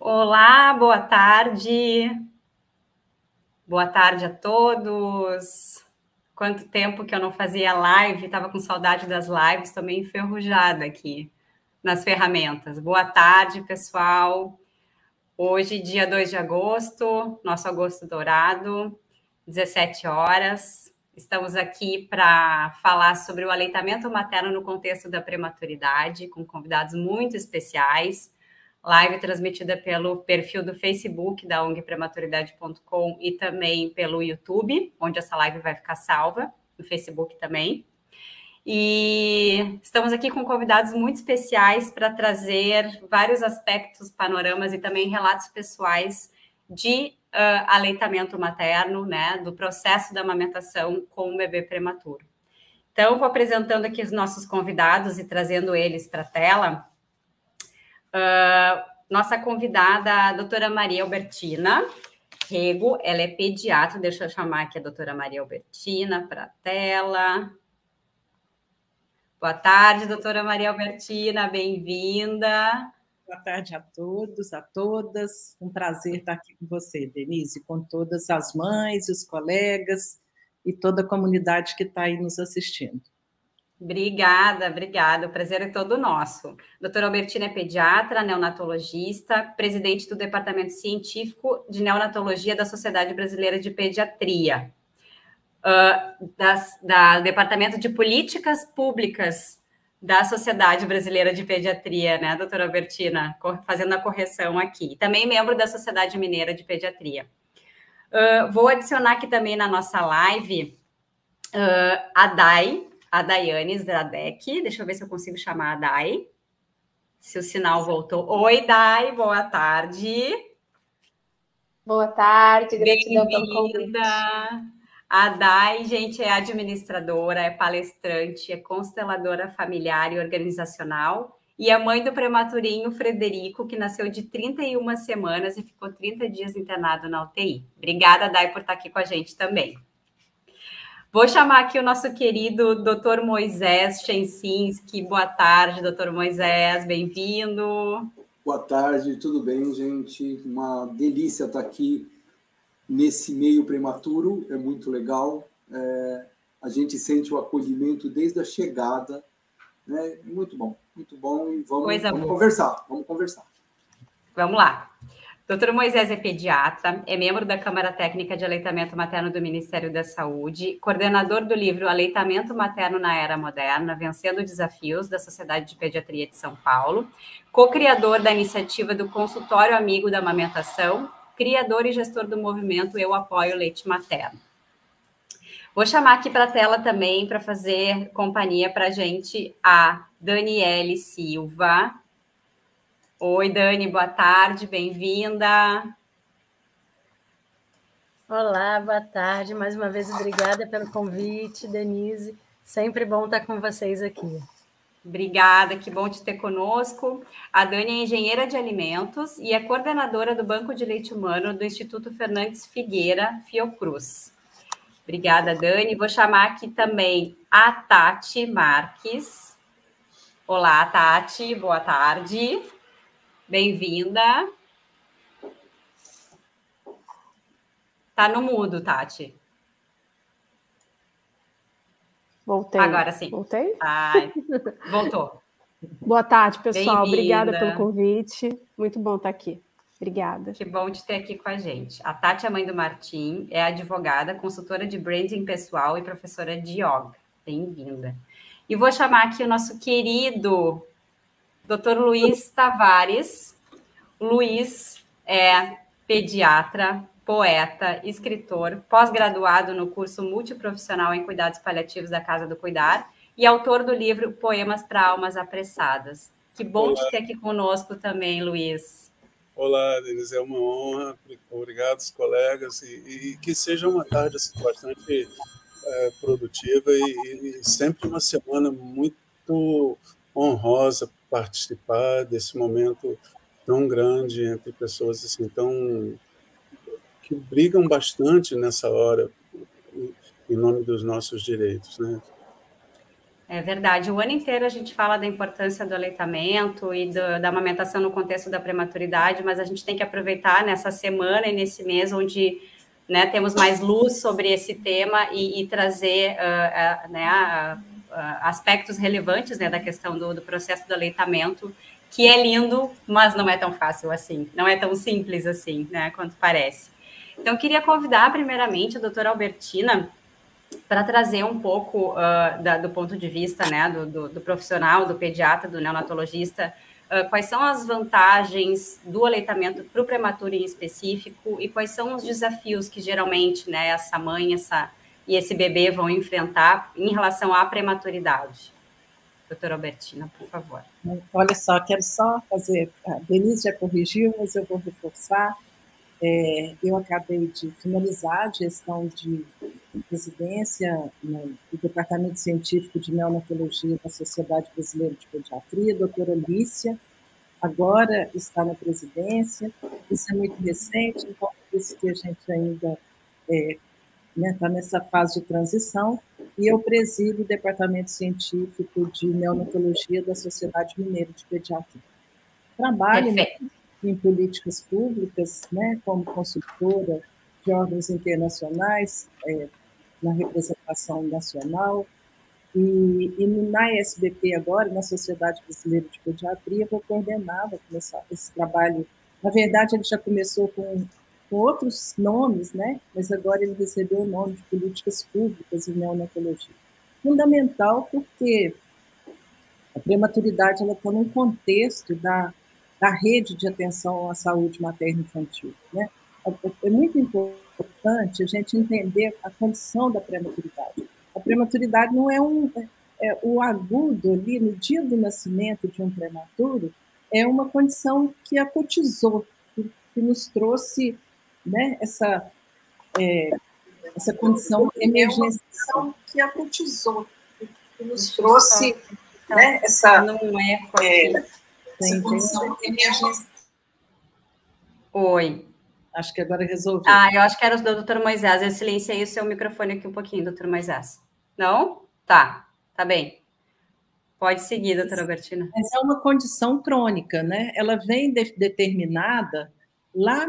Olá, boa tarde. Boa tarde a todos. Quanto tempo que eu não fazia live, estava com saudade das lives, estou meio enferrujada aqui nas ferramentas. Boa tarde, pessoal. Hoje, dia 2 de agosto, nosso agosto dourado, 17 horas. Estamos aqui para falar sobre o aleitamento materno no contexto da prematuridade, com convidados muito especiais. Live transmitida pelo perfil do Facebook da ONG-Prematuridade.com e também pelo YouTube, onde essa live vai ficar salva, no Facebook também. E estamos aqui com convidados muito especiais para trazer vários aspectos, panoramas e também relatos pessoais de aleitamento materno, né, do processo da amamentação com o bebê prematuro. Então, vou apresentando aqui os nossos convidados e trazendo eles para a tela. Nossa convidada, a doutora Maria Albertina Rego, ela é pediatra. Deixa eu chamar aqui a doutora Maria Albertina para a tela. Boa tarde, doutora Maria Albertina, bem-vinda. Boa tarde a todos, a todas. Um prazer estar aqui com você, Denise, com todas as mães, os colegas e toda a comunidade que está aí nos assistindo. Obrigada, obrigada. O prazer é todo nosso. Doutora Albertina é pediatra, neonatologista, presidente do Departamento Científico de Neonatologia da Sociedade Brasileira de Pediatria, do Departamento de Políticas Públicas da Sociedade Brasileira de Pediatria, né, doutora Albertina? Fazendo a correção aqui. Também membro da Sociedade Mineira de Pediatria. Vou adicionar aqui também na nossa live a Daiane Zdradek. Deixa eu ver se eu consigo chamar a Dai. Se o sinal voltou. Oi, Dai, boa tarde. Boa tarde, gratidão pelo convite. A Dai, gente, é administradora, é palestrante, é consteladora familiar e organizacional e é mãe do prematurinho Frederico, que nasceu de 31 semanas e ficou 30 dias internado na UTI. Obrigada, Dai, por estar aqui com a gente também. Vou chamar aqui o nosso querido Dr. Moisés Chensinski. Boa tarde, Dr. Moisés, bem-vindo. Boa tarde, tudo bem, gente? Uma delícia estar aqui nesse meio prematuro, é muito legal. A gente sente o acolhimento desde a chegada, né? Muito bom e vamos conversar, Vamos lá. Doutor Moisés é pediatra, é membro da Câmara Técnica de Aleitamento Materno do Ministério da Saúde, coordenador do livro Aleitamento Materno na Era Moderna, Vencendo Desafios, da Sociedade de Pediatria de São Paulo, co-criador da iniciativa do Consultório Amigo da Amamentação, criador e gestor do movimento Eu Apoio Leite Materno. Vou chamar aqui para a tela também, para fazer companhia para a gente, a Daniele Silva. Oi, Dani, boa tarde, bem-vinda. Olá, boa tarde. Mais uma vez, obrigada pelo convite, Denise. Sempre bom estar com vocês aqui. Obrigada, que bom te ter conosco. A Dani é engenheira de alimentos e é coordenadora do Banco de Leite Humano do Instituto Fernandes Figueira, Fiocruz. Obrigada, Dani. Vou chamar aqui também a Tati Marques. Olá, Tati, boa tarde. Bem-vinda. Tá no mudo, Tati. Voltei. Agora sim. Voltei? Ai, voltou. Boa tarde, pessoal. Obrigada pelo convite. Muito bom estar aqui. Obrigada. Que bom te ter aqui com a gente. A Tati é mãe do Martim, é advogada, consultora de branding pessoal e professora de yoga. Bem-vinda. E vou chamar aqui o nosso querido Dr. Luiz Tavares. Luiz é pediatra, poeta, escritor, pós-graduado no curso multiprofissional em cuidados paliativos da Casa do Cuidar e autor do livro Poemas para Almas Apressadas. Que bom te ter aqui conosco também, Luiz. Olá, Denise, é uma honra. Obrigado, colegas, e que seja uma tarde assim, bastante produtiva e sempre uma semana muito honrosa participar desse momento tão grande entre pessoas assim que brigam bastante nessa hora em nome dos nossos direitos, né? É verdade. O ano inteiro a gente fala da importância do aleitamento e da amamentação no contexto da prematuridade, mas a gente tem que aproveitar nessa semana e nesse mês onde, né, temos mais luz sobre esse tema e trazer aspectos relevantes, né, da questão do processo do aleitamento, que é lindo, mas não é tão fácil assim, não é tão simples assim, né, quanto parece. Então, eu queria convidar primeiramente a doutora Albertina para trazer um pouco do ponto de vista, né, do profissional, do pediatra, do neonatologista, quais são as vantagens do aleitamento para o prematuro em específico e quais são os desafios que geralmente, né, essa mãe e esse bebê vão enfrentar em relação à prematuridade. Doutora Albertina, por favor. Olha só, quero só fazer... A Denise já corrigiu, mas eu vou reforçar. Eu acabei de finalizar a gestão de residência no Departamento Científico de Neonatologia da Sociedade Brasileira de Pediatria, a doutora Lícia, agora está na presidência, isso é muito recente, então por isso que a gente ainda está nessa fase de transição, e eu presido o Departamento Científico de Neonatologia da Sociedade Mineira de Pediatria. Trabalho em políticas públicas, né, como consultora de órgãos internacionais, na representação nacional, e na SBP agora, na Sociedade Brasileira de Pediatria, vou coordenar, vou começar esse trabalho. Na verdade, ele já começou com outros nomes, né? Mas agora ele recebeu o nome de Políticas Públicas em Neonatologia. Fundamental porque a prematuridade está num contexto da rede de atenção à saúde materno-infantil, né? É muito importante a gente entender a condição da prematuridade. A prematuridade não é o agudo ali, no dia do nascimento de um prematuro, é uma condição que acutizou, que nos trouxe, né, essa condição emergencial que acutizou, que nos trouxe, né, essa condição emergencial. Oi. Acho que agora resolveu. Eu acho que era o doutor Moisés. Eu silenciei o seu microfone aqui um pouquinho, doutor Moisés. Não? Tá bem. Pode seguir, doutora Albertina. Mas é uma condição crônica, né? Ela vem determinada lá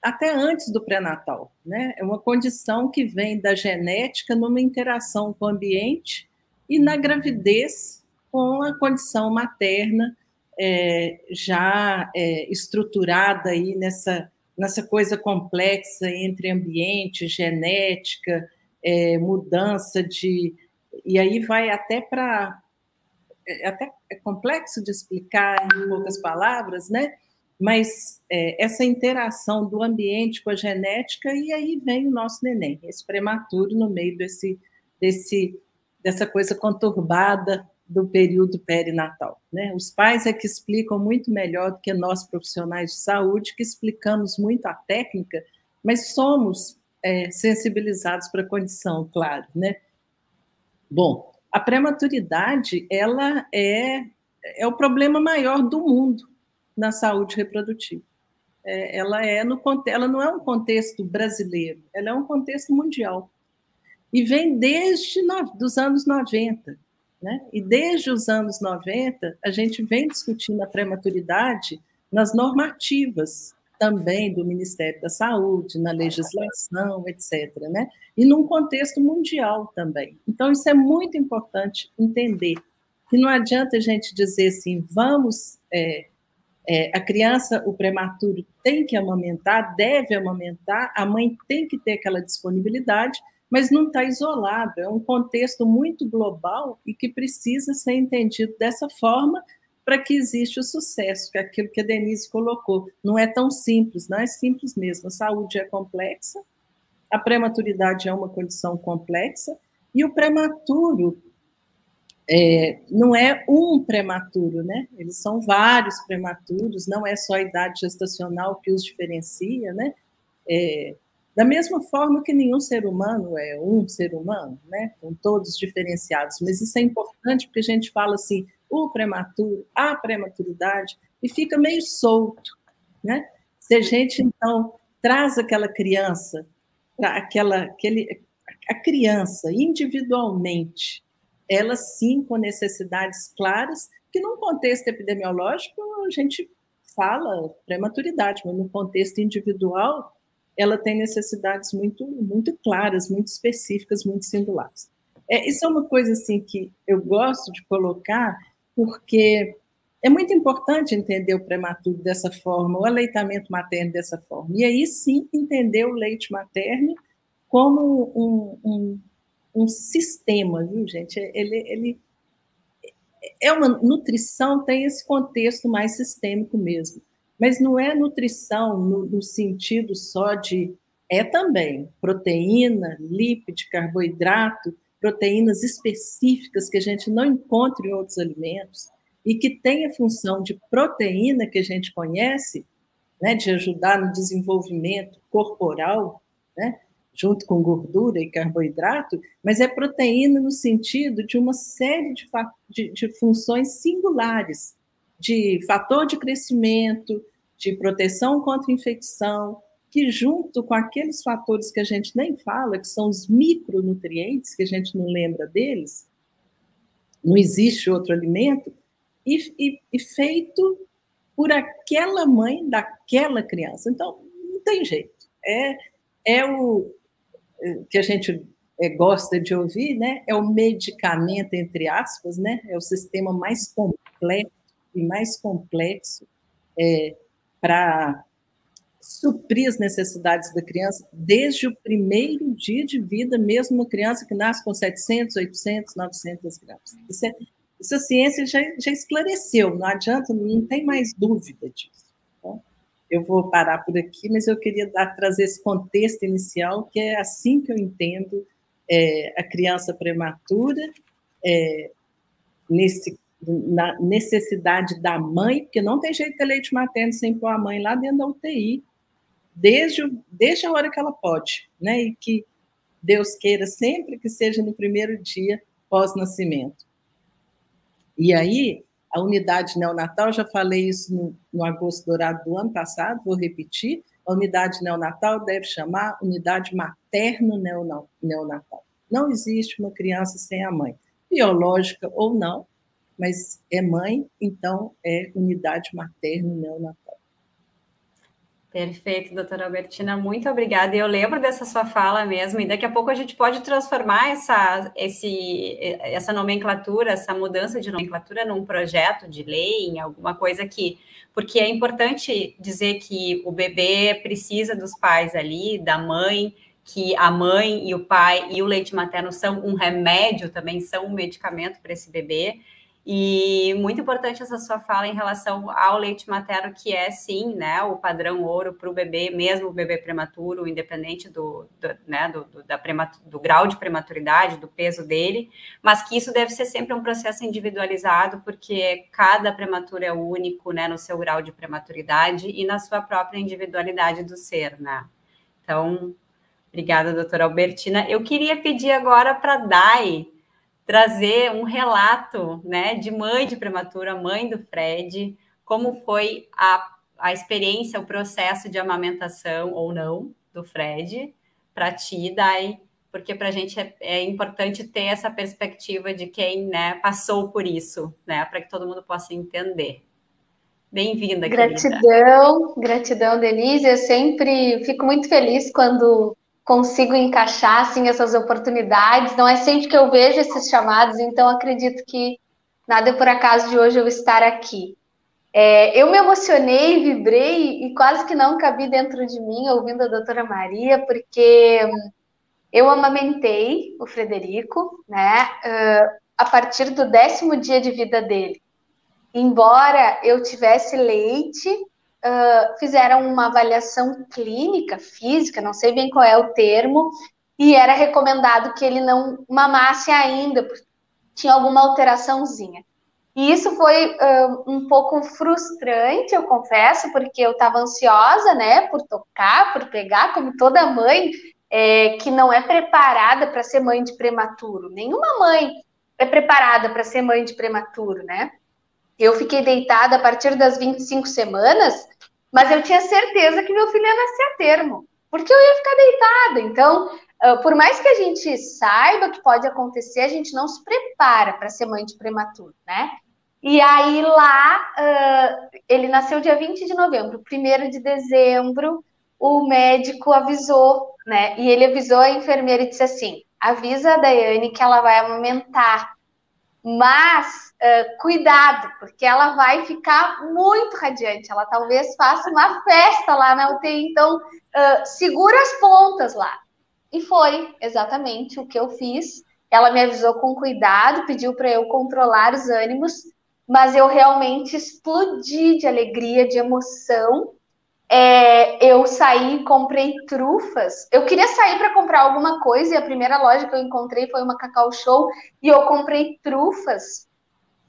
até antes do pré-natal, né? É uma condição que vem da genética numa interação com o ambiente e na gravidez com a condição materna já estruturada aí nessa coisa complexa entre ambiente, genética, mudança de... E aí vai até para... Até é complexo de explicar em poucas palavras, né? Mas essa interação do ambiente com a genética, e aí vem o nosso neném, esse prematuro no meio dessa coisa conturbada do período perinatal, né? Os pais é que explicam muito melhor do que nós, profissionais de saúde, que explicamos muito a técnica, mas somos sensibilizados para a condição, claro, né? Bom, a prematuridade, ela é o problema maior do mundo na saúde reprodutiva. Ela não é um contexto brasileiro, ela é um contexto mundial. E vem desde os anos 90. Né? E desde os anos 90, a gente vem discutindo a prematuridade nas normativas também do Ministério da Saúde, na legislação, etc., né? E num contexto mundial também. Então, isso é muito importante entender, que não adianta a gente dizer assim, vamos... a criança, o prematuro, tem que amamentar, deve amamentar, a mãe tem que ter aquela disponibilidade, mas não está isolado, é um contexto muito global e que precisa ser entendido dessa forma para que exista o sucesso, que é aquilo que a Denise colocou. Não é tão simples, não é simples mesmo. A saúde é complexa, a prematuridade é uma condição complexa, e o prematuro não é um prematuro, né? Eles são vários prematuros, não é só a idade gestacional que os diferencia, né? Da mesma forma que nenhum ser humano é um ser humano, né? Com todos diferenciados, mas isso é importante porque a gente fala assim, o prematuro, a prematuridade, e fica meio solto, né? Se a gente, então, traz aquela criança, a criança individualmente, elas sim com necessidades claras, que num contexto epidemiológico a gente fala prematuridade, mas no contexto individual ela tem necessidades muito, muito claras, muito específicas, muito singulares. Isso é uma coisa assim que eu gosto de colocar, porque é muito importante entender o prematuro dessa forma, o aleitamento materno dessa forma, e aí sim entender o leite materno como um sistema, viu, gente? Ele é uma nutrição, tem esse contexto mais sistêmico mesmo, mas não é nutrição no sentido só de... também proteína, lípido, carboidrato, proteínas específicas que a gente não encontra em outros alimentos e que tem a função de proteína que a gente conhece, né, de ajudar no desenvolvimento corporal, né, junto com gordura e carboidrato, mas é proteína no sentido de uma série de funções singulares, de fator de crescimento, de proteção contra infecção, que junto com aqueles fatores que a gente nem fala, que são os micronutrientes, que a gente não lembra deles, não existe outro alimento, e feito por aquela mãe daquela criança. Então, não tem jeito. É o que a gente gosta de ouvir, né? É o medicamento, entre aspas, né? É o sistema mais completo e mais complexo para suprir as necessidades da criança desde o primeiro dia de vida, mesmo uma criança que nasce com 700, 800, 900 gramas. Isso a ciência já esclareceu, não adianta, não tem mais dúvida disso. Tá? Eu vou parar por aqui, mas eu queria trazer esse contexto inicial, que é assim que eu entendo a criança prematura, na necessidade da mãe, porque não tem jeito de ter leite materno sem pôr a mãe lá dentro da UTI, desde a hora que ela pode, né? E que Deus queira sempre que seja no primeiro dia pós-nascimento. E aí, a unidade neonatal, já falei isso no Agosto Dourado do ano passado, vou repetir, a unidade neonatal deve chamar unidade materno-neonatal. Não existe uma criança sem a mãe, biológica ou não, mas é mãe, então é unidade materno-neonatal. Perfeito, doutora Albertina, muito obrigada. Eu lembro dessa sua fala mesmo, e daqui a pouco a gente pode transformar essa nomenclatura, essa mudança de nomenclatura num projeto de lei, em alguma coisa porque é importante dizer que o bebê precisa dos pais ali, da mãe, que a mãe e o pai e o leite materno são um remédio, também são um medicamento para esse bebê. E muito importante essa sua fala em relação ao leite materno, que é, sim, né, o padrão ouro para o bebê, mesmo o bebê prematuro, independente do grau de prematuridade, do peso dele, mas que isso deve ser sempre um processo individualizado, porque cada prematuro é único, né, no seu grau de prematuridade e na sua própria individualidade do ser, né? Então, obrigada, doutora Albertina. Eu queria pedir agora para a Dai trazer um relato, né, de mãe de prematura, mãe do Fred, como foi a experiência, o processo de amamentação ou não do Fred, para ti, Dai, porque para a gente é importante ter essa perspectiva de quem, né, passou por isso, né, para que todo mundo possa entender. Bem-vinda, querida. Gratidão, Denise. Eu sempre fico muito feliz quando consigo encaixar assim, essas oportunidades. Não é sempre que eu vejo esses chamados, então acredito que nada é por acaso de hoje eu estar aqui. Eu me emocionei, vibrei e quase que não cabi dentro de mim ouvindo a doutora Maria, porque eu amamentei o Frederico, né, a partir do 10º dia de vida dele. Embora eu tivesse leite, fizeram uma avaliação clínica, física, não sei bem qual é o termo, e era recomendado que ele não mamasse ainda, porque tinha alguma alteraçãozinha. E isso foi um pouco frustrante, eu confesso, porque eu estava ansiosa, né, por tocar, por pegar, como toda mãe que não é preparada para ser mãe de prematuro. Nenhuma mãe é preparada para ser mãe de prematuro, né? Eu fiquei deitada a partir das 25 semanas, mas eu tinha certeza que meu filho ia nascer a termo, porque eu ia ficar deitada. Então, por mais que a gente saiba que pode acontecer, a gente não se prepara para ser mãe de prematuro, né? E aí lá, ele nasceu dia 20 de novembro, 1º de dezembro, o médico avisou, né? E ele avisou a enfermeira e disse assim, avisa a Daiane que ela vai amamentar, mas cuidado, porque ela vai ficar muito radiante, ela talvez faça uma festa lá na UTI, então segura as pontas lá. E foi exatamente o que eu fiz. Ela me avisou com cuidado, pediu para eu controlar os ânimos, mas eu realmente explodi de alegria, de emoção. Eu saí, comprei trufas. Eu queria sair para comprar alguma coisa e a primeira loja que eu encontrei foi uma Cacau Show e eu comprei trufas.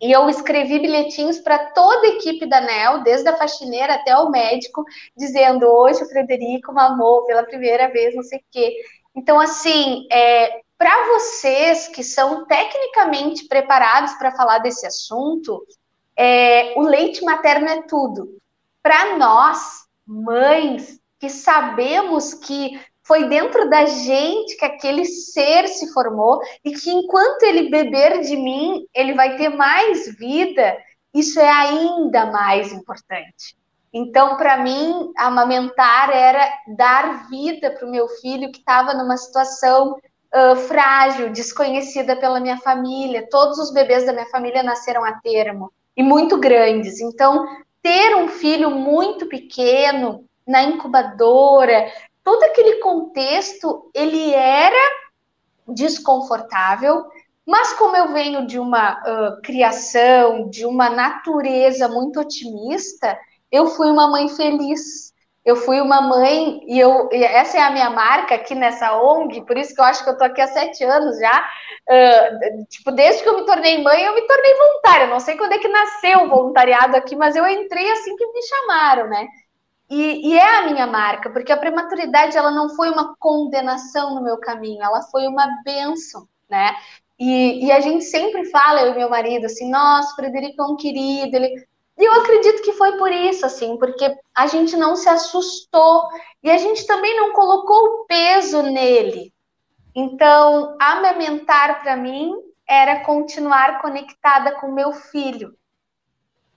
E eu escrevi bilhetinhos para toda a equipe da NEL, desde a faxineira até o médico, dizendo, hoje o Frederico mamou pela primeira vez, não sei o quê. Então, assim, para vocês que são tecnicamente preparados para falar desse assunto, o leite materno é tudo. Para nós, mães, que sabemos que foi dentro da gente que aquele ser se formou e que enquanto ele beber de mim, ele vai ter mais vida, isso é ainda mais importante. Então, para mim, amamentar era dar vida para o meu filho que estava numa situação frágil, desconhecida pela minha família. Todos os bebês da minha família nasceram a termo e muito grandes. Então, ter um filho muito pequeno na incubadora, todo aquele contexto, ele era desconfortável, mas como eu venho de uma criação, de uma natureza muito otimista, eu fui uma mãe feliz. Eu fui uma mãe, e essa é a minha marca aqui nessa ONG, por isso que eu acho que eu estou aqui há 7 anos já. Desde que eu me tornei mãe, eu me tornei voluntária. Não sei quando é que nasceu o voluntariado aqui, mas eu entrei assim que me chamaram, né? E é a minha marca, porque a prematuridade ela não foi uma condenação no meu caminho, ela foi uma bênção, né? E a gente sempre fala, eu e meu marido, assim, nossa, o Frederico é um querido, E eu acredito que foi por isso, assim, porque a gente não se assustou e a gente também não colocou o peso nele. Então, amamentar para mim era continuar conectada com meu filho.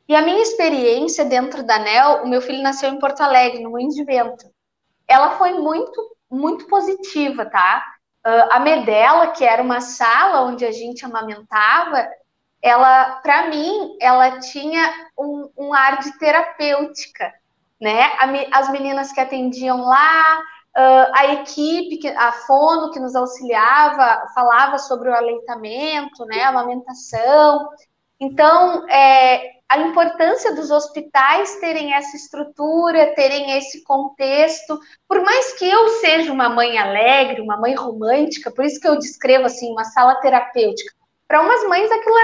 E a minha experiência dentro da NEL, o meu filho nasceu em Porto Alegre, no Moinhos de Vento. Ela foi muito, muito positiva, tá? A Medela, que era uma sala onde a gente amamentava, ela, para mim, ela tinha um ar de terapêutica, né? As meninas que atendiam lá, a equipe, a fono que nos auxiliava, falava sobre o aleitamento, né? A amamentação. Então, a importância dos hospitais terem essa estrutura, terem esse contexto, por mais que eu seja uma mãe alegre, uma mãe romântica, por isso que eu descrevo assim, uma sala terapêutica, para umas mães aquilo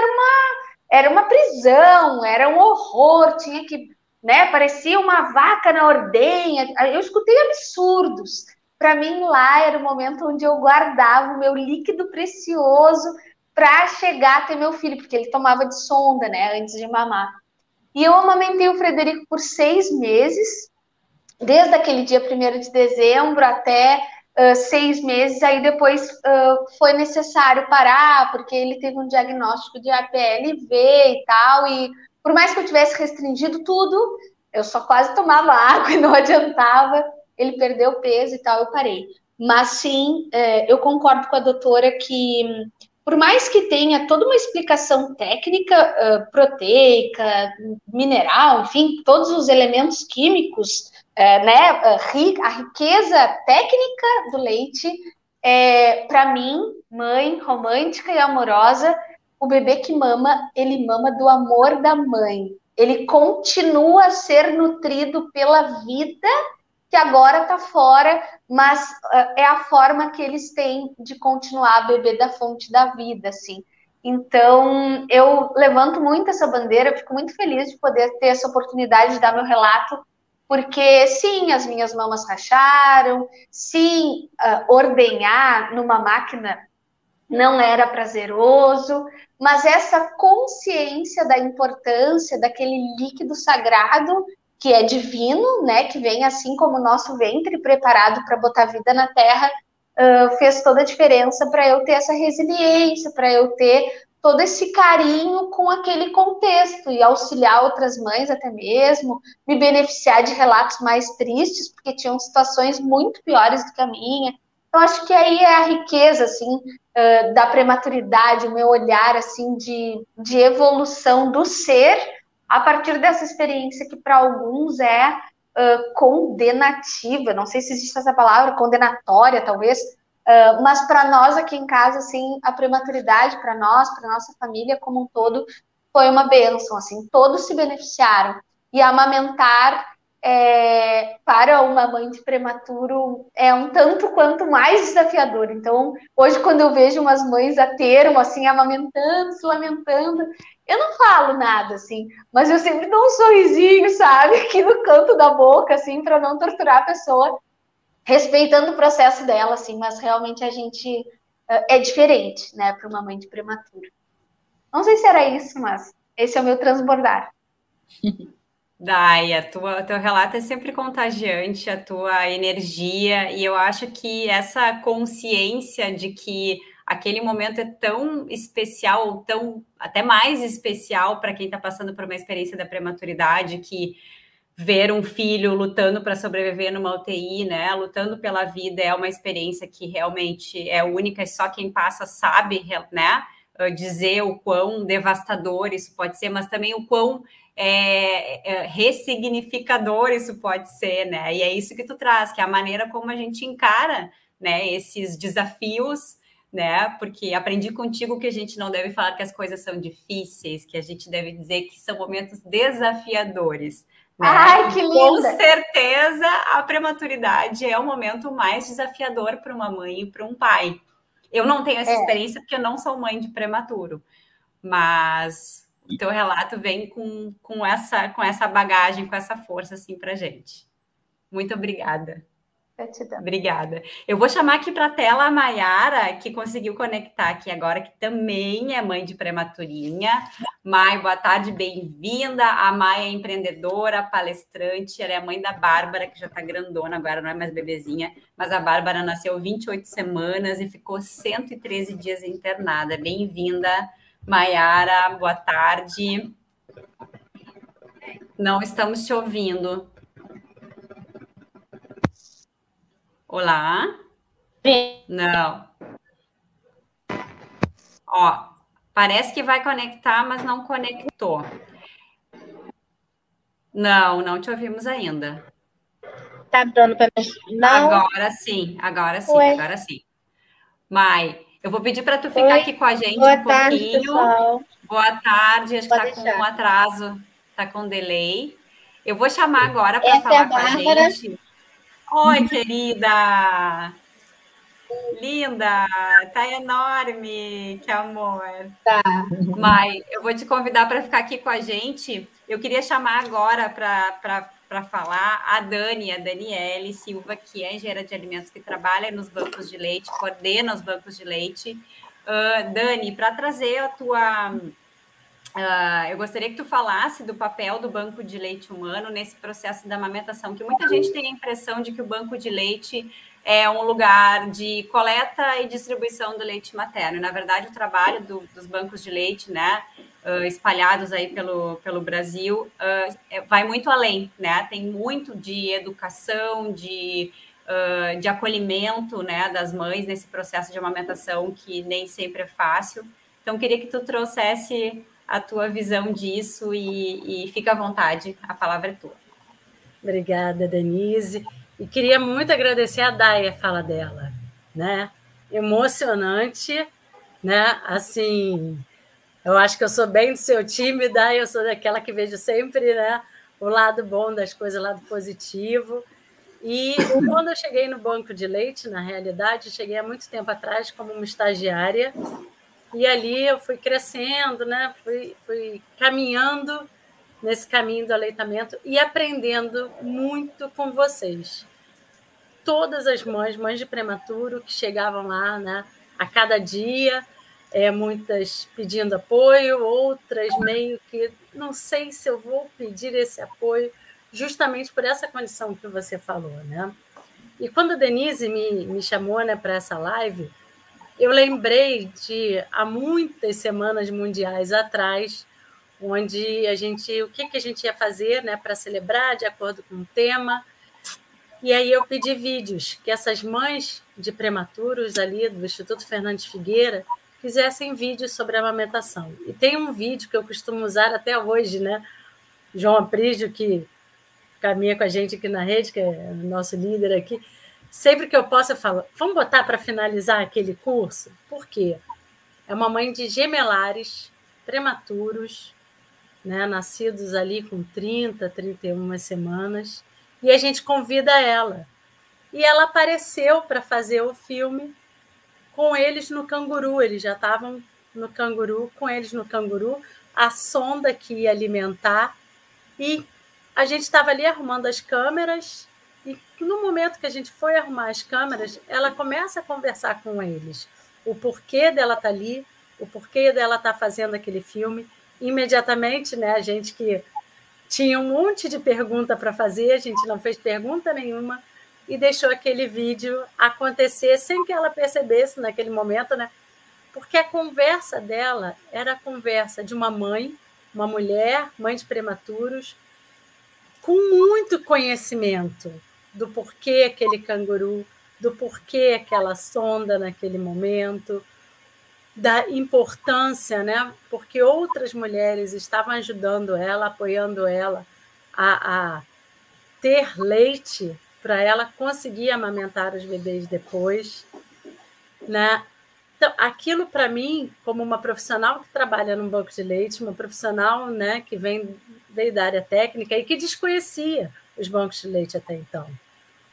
era uma prisão, era um horror, tinha que, né, parecia uma vaca na ordenha, eu escutei absurdos. Para mim lá era o momento onde eu guardava o meu líquido precioso para chegar até meu filho, porque ele tomava de sonda, né, antes de mamar. E eu amamentei o Frederico por 6 meses, desde aquele dia 1º de dezembro até 6 meses, aí depois foi necessário parar, porque ele teve um diagnóstico de APLV e tal, e por mais que eu tivesse restringido tudo, eu só quase tomava água e não adiantava, ele perdeu peso e tal, eu parei. Mas sim, eu concordo com a doutora que por mais que tenha toda uma explicação técnica, proteica, mineral, enfim, todos os elementos químicos, né, a riqueza técnica do leite, para mim, mãe romântica e amorosa, o bebê que mama, ele mama do amor da mãe. Ele continua a ser nutrido pela vida que agora está fora, mas é a forma que eles têm de continuar a beber da fonte da vida, assim. Então, eu levanto muito essa bandeira, eu fico muito feliz de poder ter essa oportunidade de dar meu relato, porque, sim, as minhas mamas racharam, sim, ordenhar numa máquina não era prazeroso, mas essa consciência da importância daquele líquido sagrado que é divino, né, que vem assim como o nosso ventre preparado para botar vida na Terra, fez toda a diferença para eu ter essa resiliência, para eu ter todo esse carinho com aquele contexto e auxiliar outras mães até mesmo, me beneficiar de relatos mais tristes, porque tinham situações muito piores do que a minha. Então, acho que aí é a riqueza, assim, da prematuridade, o meu olhar, assim, de evolução do ser, a partir dessa experiência que para alguns é condenativa, não sei se existe essa palavra, condenatória, talvez, mas para nós aqui em casa, assim, a prematuridade para nós, para nossa família como um todo, foi uma bênção, assim, todos se beneficiaram. E amamentar para uma mãe de prematuro é um tanto quanto mais desafiador. Então, hoje, quando eu vejo umas mães a termo, assim, amamentando, se lamentando, eu não falo nada, assim, mas eu sempre dou um sorrisinho, sabe, aqui no canto da boca, assim, para não torturar a pessoa, respeitando o processo dela, assim, mas realmente a gente é diferente, né, para uma mãe de prematuro. Não sei se era isso, mas esse é o meu transbordar. Dai, teu relato é sempre contagiante, a tua energia, e eu acho que essa consciência de que aquele momento é tão especial, ou tão até mais especial para quem está passando por uma experiência da prematuridade, que ver um filho lutando para sobreviver numa UTI, né, lutando pela vida, é uma experiência que realmente é única e só quem passa sabe, né, dizer o quão devastador isso pode ser, mas também o quão ressignificador isso pode ser, né? E é isso que tu traz, que é a maneira como a gente encara, né, esses desafios, né? Porque aprendi contigo que a gente não deve falar que as coisas são difíceis, que a gente deve dizer que são momentos desafiadores. Né? Ai, que linda! Com certeza, a prematuridade é o momento mais desafiador para uma mãe e para um pai. Eu não tenho essa experiência porque eu não sou mãe de prematuro, mas o teu relato vem com essa bagagem, com essa força assim para gente. Muito obrigada. Obrigada. Eu vou chamar aqui para a tela a Maiara, que conseguiu conectar aqui agora, que também é mãe de prematurinha. Mai, boa tarde, bem-vinda. A Mai é empreendedora, palestrante, ela é mãe da Bárbara, que já está grandona agora, não é mais bebezinha, mas a Bárbara nasceu 28 semanas e ficou 113 dias internada. Bem-vinda, Maiara, boa tarde. Não estamos te ouvindo. Olá? Não. Ó, parece que vai conectar, mas não conectou. Não te ouvimos ainda. Tá dando para não? Agora sim. Oi. Agora sim. Mai, eu vou pedir para tu ficar aqui com a gente Boa um tarde, pouquinho. Pessoal. Boa tarde, acho que está com um atraso, está com delay. Eu vou chamar agora para falar com a gente. Oi, querida! Linda! Tá enorme! Que amor! Tá. Mai, eu vou te convidar para ficar aqui com a gente. Eu queria chamar agora para falar a Daniele Silva, que é engenheira de alimentos, que trabalha nos bancos de leite, coordena os bancos de leite. Dani, para trazer a tua... eu gostaria que tu falasse do papel do banco de leite humano nesse processo da amamentação, que muita gente tem a impressão de que o banco de leite é um lugar de coleta e distribuição do leite materno. Na verdade, o trabalho dos bancos de leite, né, espalhados aí pelo Brasil, vai muito além, né? Tem muito de educação, de acolhimento, né, das mães nesse processo de amamentação, que nem sempre é fácil. Então, queria que tu trouxesse a tua visão disso e fica à vontade, a palavra é tua. Obrigada, Denise. E queria muito agradecer a Dai, a fala dela, né? Emocionante, né? Assim, eu acho que eu sou bem do seu time, Dai, eu sou daquela que vejo sempre, né, o lado bom das coisas, o lado positivo. E quando eu cheguei no banco de leite, na realidade, eu cheguei há muito tempo atrás como uma estagiária, e ali eu fui crescendo, né? Fui caminhando nesse caminho do aleitamento e aprendendo muito com vocês. Todas as mães de prematuro que chegavam lá, né, a cada dia, muitas pedindo apoio, outras meio que não sei se eu vou pedir esse apoio, justamente por essa condição que você falou, né? E quando a Denise me chamou, né, para essa live, eu lembrei de há muitas semanas mundiais atrás, onde o que a gente ia fazer, né, para celebrar de acordo com o tema. E aí eu pedi vídeos que essas mães de prematuros ali do Instituto Fernandes Figueira fizessem vídeos sobre a amamentação. E tem um vídeo que eu costumo usar até hoje, né? João Aprígio, que caminha com a gente aqui na rede, que é o nosso líder aqui, sempre que eu posso eu falo, vamos botar para finalizar aquele curso? Por quê? É uma mãe de gemelares prematuros, né, nascidos ali com 30, 31 semanas, e a gente convida ela. E ela apareceu para fazer o filme com eles no canguru, eles já estavam no canguru, com eles no canguru, a sonda que ia alimentar, e a gente estava ali arrumando as câmeras, e no momento que a gente foi arrumar as câmeras, ela começa a conversar com eles, o porquê dela estar ali, o porquê dela estar fazendo aquele filme. Imediatamente, né, a gente que tinha um monte de pergunta para fazer, a gente não fez pergunta nenhuma e deixou aquele vídeo acontecer sem que ela percebesse naquele momento, né? Porque a conversa dela era a conversa de uma mãe, uma mulher, mãe de prematuros, com muito conhecimento do porquê aquele canguru, do porquê aquela sonda naquele momento, da importância, né? Porque outras mulheres estavam ajudando ela, apoiando ela a ter leite para ela conseguir amamentar os bebês depois, né? Então, aquilo para mim, como uma profissional que trabalha num banco de leite, uma profissional, né, que veio da área técnica e que desconhecia os bancos de leite até então,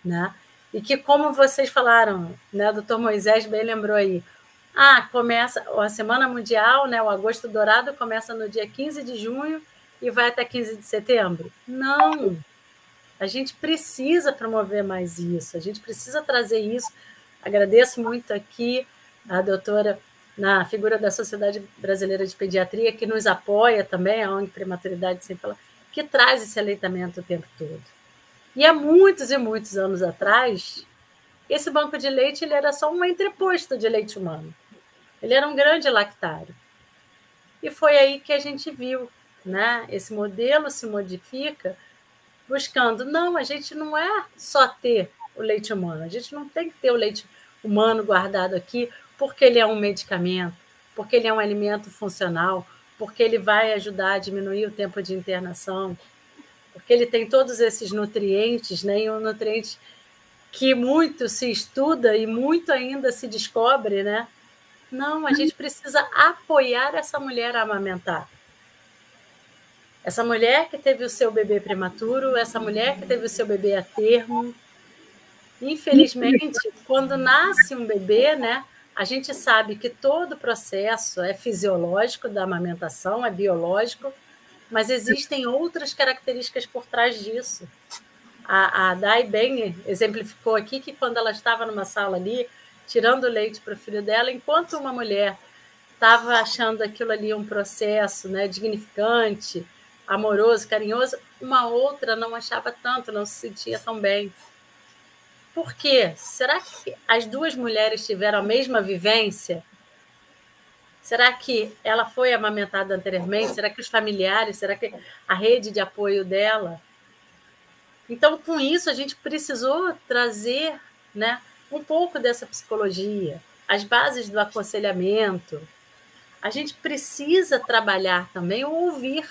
né? E que, como vocês falaram, né, o doutor Moisés bem lembrou aí, começa a Semana Mundial, né, o Agosto Dourado começa no dia 15 de junho e vai até 15 de setembro. Não! A gente precisa promover mais isso, a gente precisa trazer isso. Agradeço muito aqui a doutora, na figura da Sociedade Brasileira de Pediatria, que nos apoia também, a ONG Prematuridade Sem Falar, que traz esse aleitamento o tempo todo. E há muitos e muitos anos atrás, esse banco de leite ele era só um entreposto de leite humano. Ele era um grande lactário. E foi aí que a gente viu, né? Esse modelo se modifica buscando, não, a gente não é só ter o leite humano, a gente não tem que ter o leite humano guardado aqui porque ele é um medicamento, porque ele é um alimento funcional, porque ele vai ajudar a diminuir o tempo de internação, porque ele tem todos esses nutrientes, né? E um nutriente que muito se estuda e muito ainda se descobre, né? Não, a gente precisa apoiar essa mulher a amamentar. Essa mulher que teve o seu bebê prematuro, essa mulher que teve o seu bebê a termo. Infelizmente, quando nasce um bebê, né, a gente sabe que todo o processo é fisiológico da amamentação, é biológico, mas existem outras características por trás disso. A Dai bem exemplificou aqui que quando ela estava numa sala ali, tirando o leite para o filho dela, enquanto uma mulher estava achando aquilo ali um processo, né, dignificante, amoroso, carinhoso, uma outra não achava tanto, não se sentia tão bem. Por quê? Será que as duas mulheres tiveram a mesma vivência? Será que ela foi amamentada anteriormente? Será que os familiares? Será que a rede de apoio dela? Então, com isso, a gente precisou trazer, né, um pouco dessa psicologia, as bases do aconselhamento. A gente precisa trabalhar também o ouvir.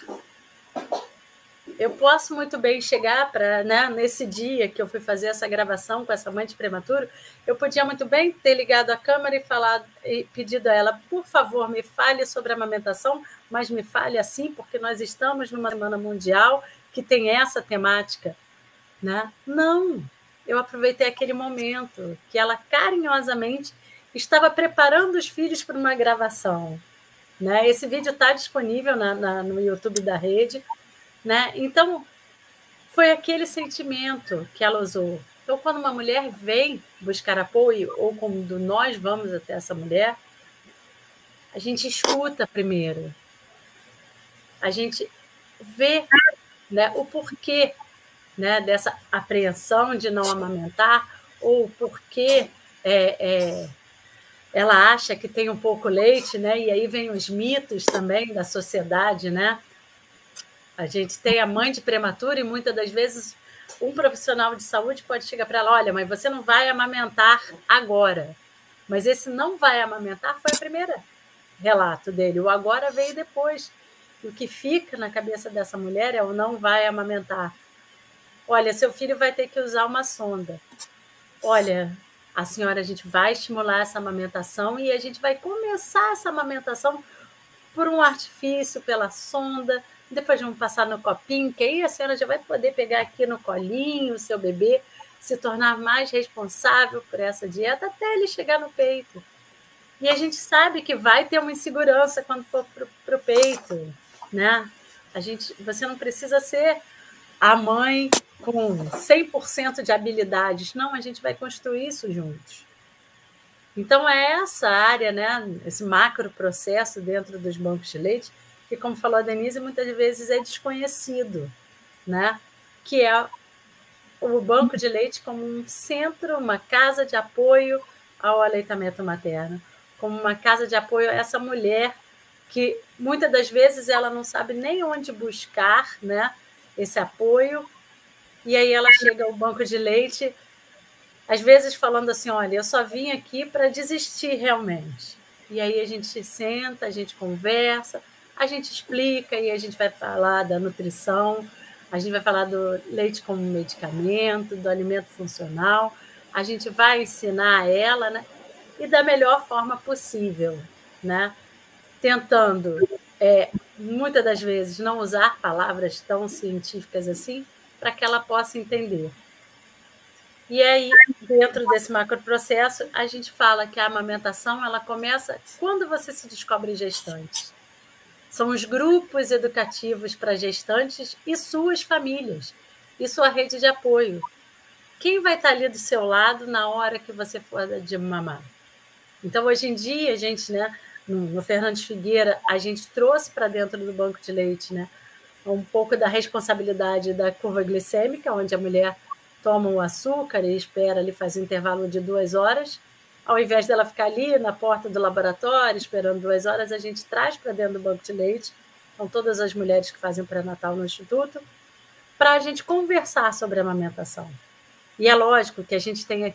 Eu posso muito bem chegar para, né, nesse dia que eu fui fazer essa gravação com essa mãe de prematuro, eu podia muito bem ter ligado a câmera e pedido a ela, por favor, me fale sobre a amamentação, mas me fale assim, porque nós estamos numa semana mundial que tem essa temática, né? Não, eu aproveitei aquele momento que ela carinhosamente estava preparando os filhos para uma gravação, né? Esse vídeo está disponível no YouTube da rede, né? Então, foi aquele sentimento que ela usou. Então, quando uma mulher vem buscar apoio, ou quando nós vamos até essa mulher, a gente escuta primeiro. A gente vê, né, o porquê, né, dessa apreensão de não amamentar, ou porque ela acha que tem um pouco leite, né? E aí vem os mitos também da sociedade, né? A gente tem a mãe de prematuro e muitas das vezes um profissional de saúde pode chegar para ela, olha, mas você não vai amamentar agora. Mas esse não vai amamentar foi o primeiro relato dele. O agora veio depois. E o que fica na cabeça dessa mulher é o não vai amamentar. Olha, seu filho vai ter que usar uma sonda. Olha, a senhora, a gente vai estimular essa amamentação e a gente vai começar essa amamentação por um artifício, pela sonda, depois vamos passar no copinho, que aí a senhora já vai poder pegar aqui no colinho o seu bebê, se tornar mais responsável por essa dieta até ele chegar no peito. E a gente sabe que vai ter uma insegurança quando for para o peito, né? Você não precisa ser a mãe com 100% de habilidades. Não, a gente vai construir isso juntos. Então, é essa área, né, esse macro processo dentro dos bancos de leite, que, como falou a Denise, muitas vezes é desconhecido, né? Que é o banco de leite como um centro, uma casa de apoio ao aleitamento materno, como uma casa de apoio a essa mulher que, muitas das vezes, ela não sabe nem onde buscar, né, esse apoio, e aí ela chega ao banco de leite, às vezes falando assim, olha, eu só vim aqui para desistir realmente. E aí a gente senta, a gente conversa, a gente explica, e a gente vai falar da nutrição, a gente vai falar do leite como medicamento, do alimento funcional, a gente vai ensinar ela, né, e da melhor forma possível, né, tentando, muitas das vezes, não usar palavras tão científicas assim, para que ela possa entender. E aí, dentro desse macroprocesso, a gente fala que a amamentação ela começa quando você se descobre gestante. São os grupos educativos para gestantes e suas famílias, e sua rede de apoio. Quem vai estar ali do seu lado na hora que você for de mamar? Então, hoje em dia, a gente, né, no Fernandes Figueira, a gente trouxe para dentro do banco de leite, né, um pouco da responsabilidade da curva glicêmica, onde a mulher toma o açúcar e espera ali, faz um intervalo de 2 horas. Ao invés dela ficar ali na porta do laboratório esperando 2 horas, a gente traz para dentro do banco de leite, com todas as mulheres que fazem pré-natal no Instituto, para a gente conversar sobre a amamentação. E é lógico que a gente tem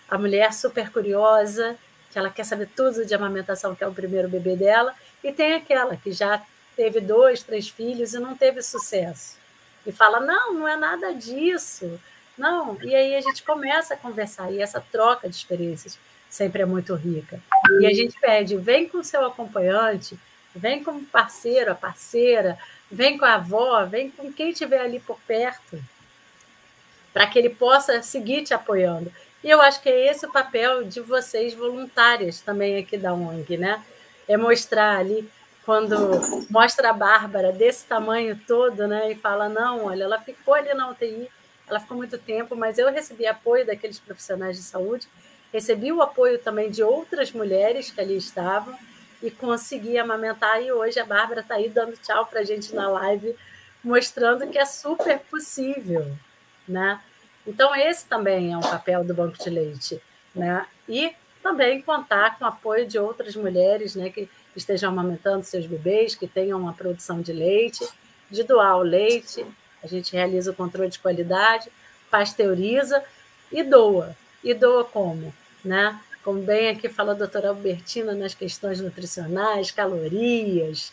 a mulher super curiosa, que ela quer saber tudo de amamentação, que é o primeiro bebê dela, e tem aquela que já teve 2, 3 filhos e não teve sucesso. E fala, não é nada disso. Não, e aí a gente começa a conversar, e essa troca de experiências sempre é muito rica. E a gente pede, vem com o seu acompanhante, vem com o parceiro, a parceira, vem com a avó, vem com quem estiver ali por perto, para que ele possa seguir te apoiando. E eu acho que é esse o papel de vocês voluntárias também aqui da ONG, né? É mostrar ali, quando mostra a Bárbara desse tamanho todo, né? E fala, não, olha, ela ficou ali na UTI, ela ficou muito tempo, mas eu recebi apoio daqueles profissionais de saúde, recebi o apoio também de outras mulheres que ali estavam e consegui amamentar. E hoje a Bárbara está aí dando tchau para a gente na live, mostrando que é super possível, né? Então, esse também é um papel do banco de leite, né? E também contar com o apoio de outras mulheres, né, que estejam amamentando seus bebês, que tenham uma produção de leite, de doar o leite. A gente realiza o controle de qualidade, pasteuriza e doa. E doa como? Né? Como bem aqui falou a doutora Albertina nas questões nutricionais, calorias,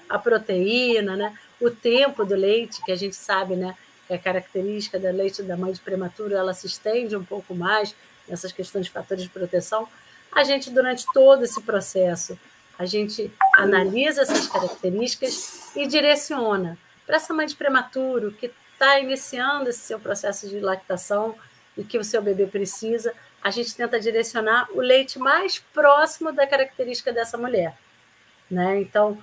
a proteína, né? O tempo do leite, que a gente sabe, né, que a característica do leite da mãe de prematuro ela se estende um pouco mais nessas questões de fatores de proteção. A gente, durante todo esse processo, a gente analisa essas características e direciona para essa mãe de prematuro que está iniciando esse seu processo de lactação e que o seu bebê precisa, a gente tenta direcionar o leite mais próximo da característica dessa mulher, né? Então,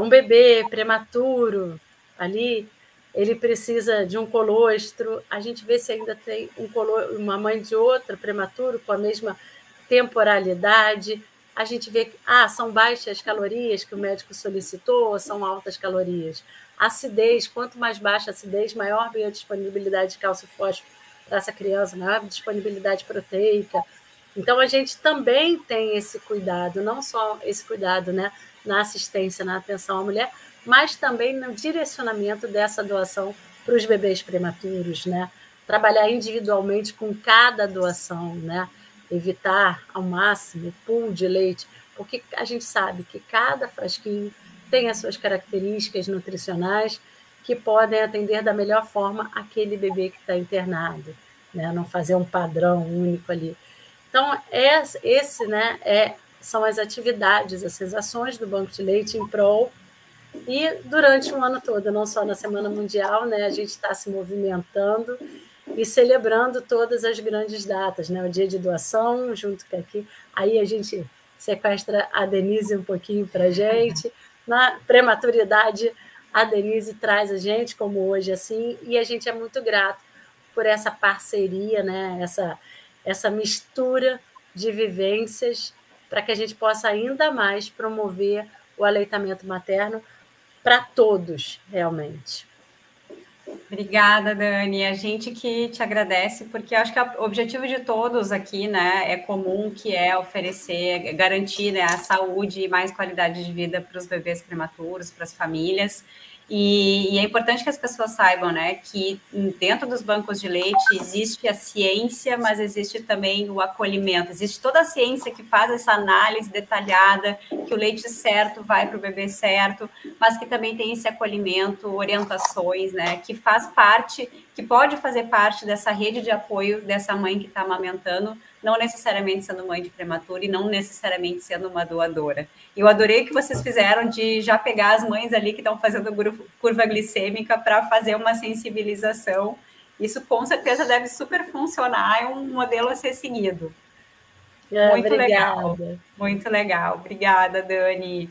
um bebê prematuro ali, ele precisa de um colostro, a gente vê se ainda tem uma mãe de outra prematuro com a mesma temporalidade, a gente vê que são baixas calorias que o médico solicitou ou são altas calorias. Acidez, quanto mais baixa a acidez, maior biodisponibilidade de cálcio e fósforo para essa criança, maior disponibilidade proteica. Então, a gente também tem esse cuidado, não só esse cuidado, né, na assistência, na atenção à mulher, mas também no direcionamento dessa doação para os bebês prematuros, né? Trabalhar individualmente com cada doação, né? Evitar ao máximo o pool de leite, porque a gente sabe que cada frasquinho tem as suas características nutricionais que podem atender da melhor forma aquele bebê que está internado, né? Não fazer um padrão único ali. Então, são as atividades, as ações do Banco de Leite em prol. E durante o ano todo, não só na Semana Mundial, né, a gente está se movimentando e celebrando todas as grandes datas, né? O dia de doação, junto com aqui. Aí a gente sequestra a Denise um pouquinho para a gente. Na prematuridade, a Denise traz a gente, como hoje, assim, e a gente é muito grato por essa parceria, né? Essa mistura de vivências para que a gente possa ainda mais promover o aleitamento materno para todos, realmente. Obrigada, Dani. A gente que te agradece, porque acho que o objetivo de todos aqui, né, é comum, que é oferecer, garantir, né, a saúde e mais qualidade de vida para os bebês prematuros, para as famílias. E é importante que as pessoas saibam, né, que dentro dos bancos de leite existe a ciência, mas existe também o acolhimento. Existe toda a ciência que faz essa análise detalhada, que o leite certo vai para o bebê certo, mas que também tem esse acolhimento, orientações, né, que faz parte, que pode fazer parte dessa rede de apoio dessa mãe que está amamentando, não necessariamente sendo mãe de prematuro e não necessariamente sendo uma doadora. Eu adorei o que vocês fizeram de já pegar as mães ali que estão fazendo curva glicêmica para fazer uma sensibilização. Isso com certeza deve super funcionar, é um modelo a ser seguido. Muito legal, muito legal. Obrigada, Dani.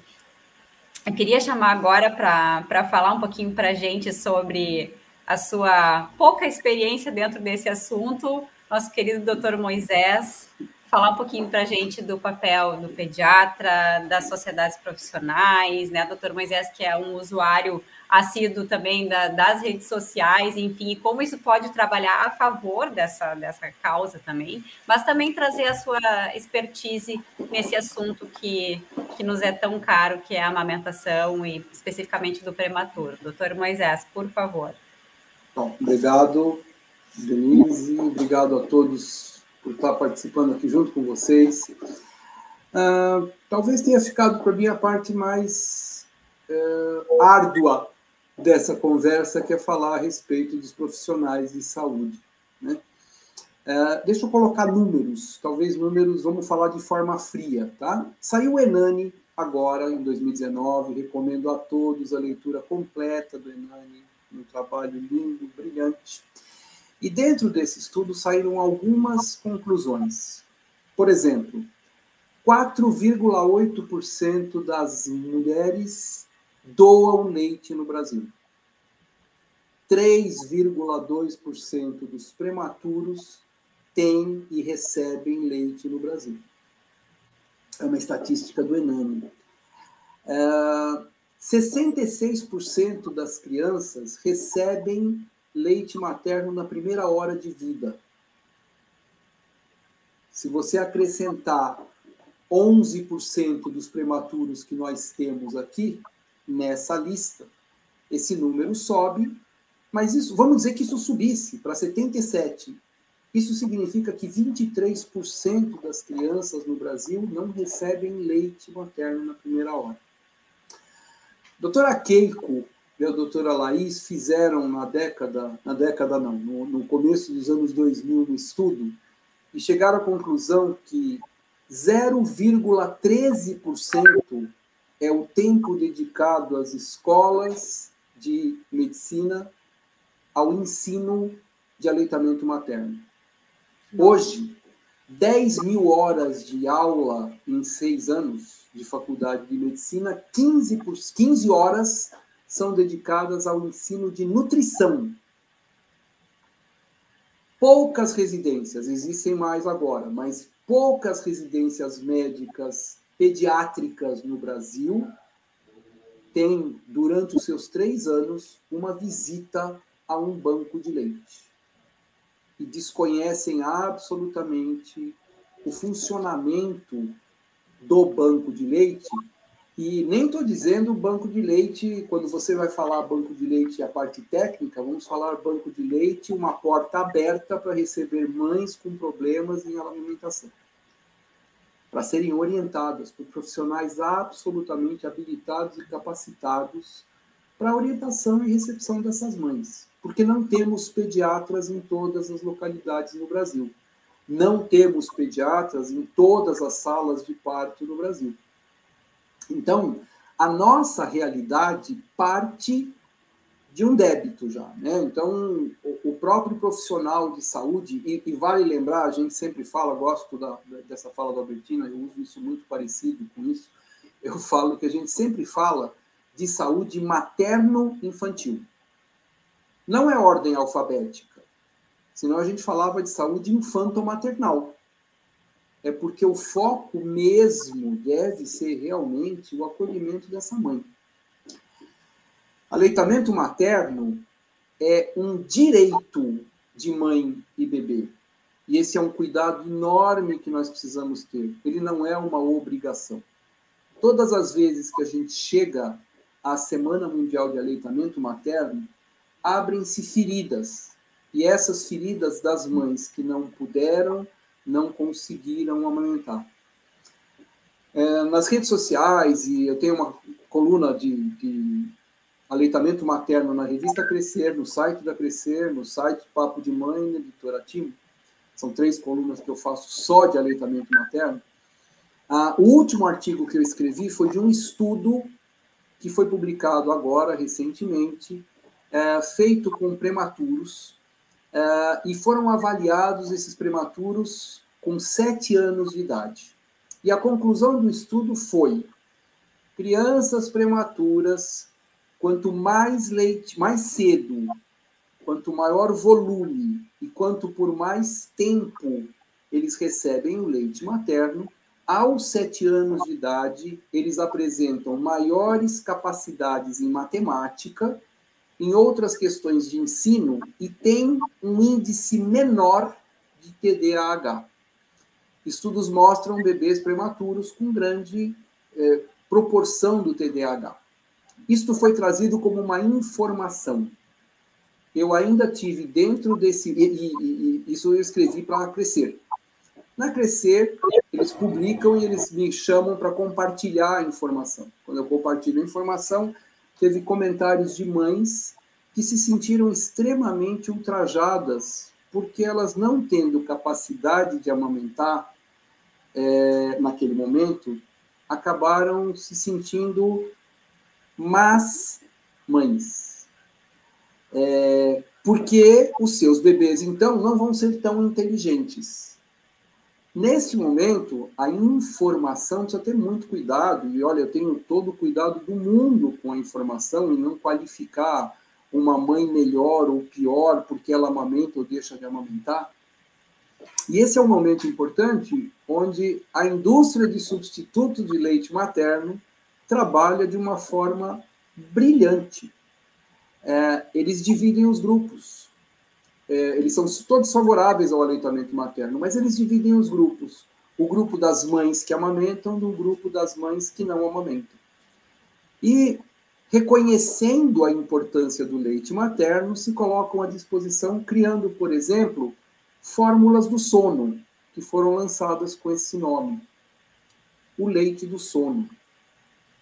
Eu queria chamar agora para falar um pouquinho para a gente sobre a sua pouca experiência dentro desse assunto, nosso querido Dr. Moisés, falar um pouquinho para a gente do papel do pediatra, das sociedades profissionais, né? Dr. Moisés, que é um usuário assíduo também das redes sociais, enfim, e como isso pode trabalhar a favor dessa causa também, mas também trazer a sua expertise nesse assunto que nos é tão caro, que é a amamentação e especificamente do prematuro. Dr. Moisés, por favor. Bom, obrigado, Denise, obrigado a todos por estar participando aqui junto com vocês. Talvez tenha ficado para mim a parte mais árdua dessa conversa, que é falar a respeito dos profissionais de saúde, né? Deixa eu colocar números, talvez números, vamos falar de forma fria, tá? Saiu o Enani agora, em 2019, recomendo a todos a leitura completa do Enani, um trabalho lindo, brilhante. E dentro desse estudo saíram algumas conclusões. Por exemplo, 4,8% das mulheres doam leite no Brasil. 3,2% dos prematuros têm e recebem leite no Brasil. É uma estatística do Enani. 66% das crianças recebem leite materno na primeira hora de vida. Se você acrescentar 11% dos prematuros que nós temos aqui nessa lista, esse número sobe, mas isso, vamos dizer que isso subisse para 77%. Isso significa que 23% das crianças no Brasil não recebem leite materno na primeira hora. Doutora Keiko e a doutora Laís fizeram no começo dos anos 2000 um estudo e chegaram à conclusão que 0,13% é o tempo dedicado às escolas de medicina ao ensino de aleitamento materno. Hoje, 10 mil horas de aula em 6 anos de faculdade de medicina, 15 horas são dedicadas ao ensino de nutrição. Poucas residências, existem mais agora, mas poucas residências médicas pediátricas no Brasil têm, durante os seus 3 anos, uma visita a um banco de leite. e desconhecem absolutamente o funcionamento do banco de leite. E nem estou dizendo banco de leite, quando você vai falar banco de leite, a parte técnica, vamos falar banco de leite, uma porta aberta para receber mães com problemas em alimentação, para serem orientadas por profissionais absolutamente habilitados e capacitados para orientação e recepção dessas mães, porque não temos pediatras em todas as localidades no Brasil. Não temos pediatras em todas as salas de parto no Brasil. Então, a nossa realidade parte de um débito já, né? Então, o próprio profissional de saúde, e vale lembrar, a gente sempre fala, gosto dessa fala da Albertina, eu uso isso muito parecido com isso, eu falo que a gente sempre fala de saúde materno-infantil. Não é ordem alfabética, senão a gente falava de saúde infanto-maternal. É porque o foco mesmo deve ser realmente o acolhimento dessa mãe. Aleitamento materno é um direito de mãe e bebê. E esse é um cuidado enorme que nós precisamos ter. Ele não é uma obrigação. Todas as vezes que a gente chega à Semana Mundial de Aleitamento Materno, abrem-se feridas. E essas feridas das mães que não puderam, não conseguiram amamentar. Nas redes sociais, e eu tenho uma coluna de aleitamento materno na revista Crescer, no site da Crescer, no site Papo de Mãe, na editora Timo. São 3 colunas que eu faço só de aleitamento materno. O último artigo que eu escrevi foi de um estudo que foi publicado agora, recentemente, feito com prematuros, e foram avaliados esses prematuros com 7 anos de idade. E a conclusão do estudo foi: crianças prematuras, quanto mais leite, mais cedo, quanto maior volume e quanto por mais tempo eles recebem o leite materno, aos 7 anos de idade, eles apresentam maiores capacidades em matemática, em outras questões de ensino, e tem um índice menor de TDAH. Estudos mostram bebês prematuros com grande proporção do TDAH. Isto foi trazido como uma informação. Eu ainda tive dentro desse... E isso eu escrevi para Crescer. Na Crescer, eles publicam e eles me chamam para compartilhar a informação. Quando eu compartilho a informação, teve comentários de mães que se sentiram extremamente ultrajadas, porque elas, não tendo capacidade de amamentar naquele momento, acabaram se sentindo más mães. Porque os seus bebês, então, não vão ser tão inteligentes. Neste momento, a informação precisa ter muito cuidado, e olha, eu tenho todo o cuidado do mundo com a informação e não qualificar uma mãe melhor ou pior porque ela amamenta ou deixa de amamentar. E esse é um momento importante onde a indústria de substituto de leite materno trabalha de uma forma brilhante. Eles dividem os grupos. Eles são todos favoráveis ao aleitamento materno, mas eles dividem os grupos. O grupo das mães que amamentam do grupo das mães que não amamentam. E, reconhecendo a importância do leite materno, se colocam à disposição, criando, por exemplo, fórmulas do sono, que foram lançadas com esse nome. O leite do sono.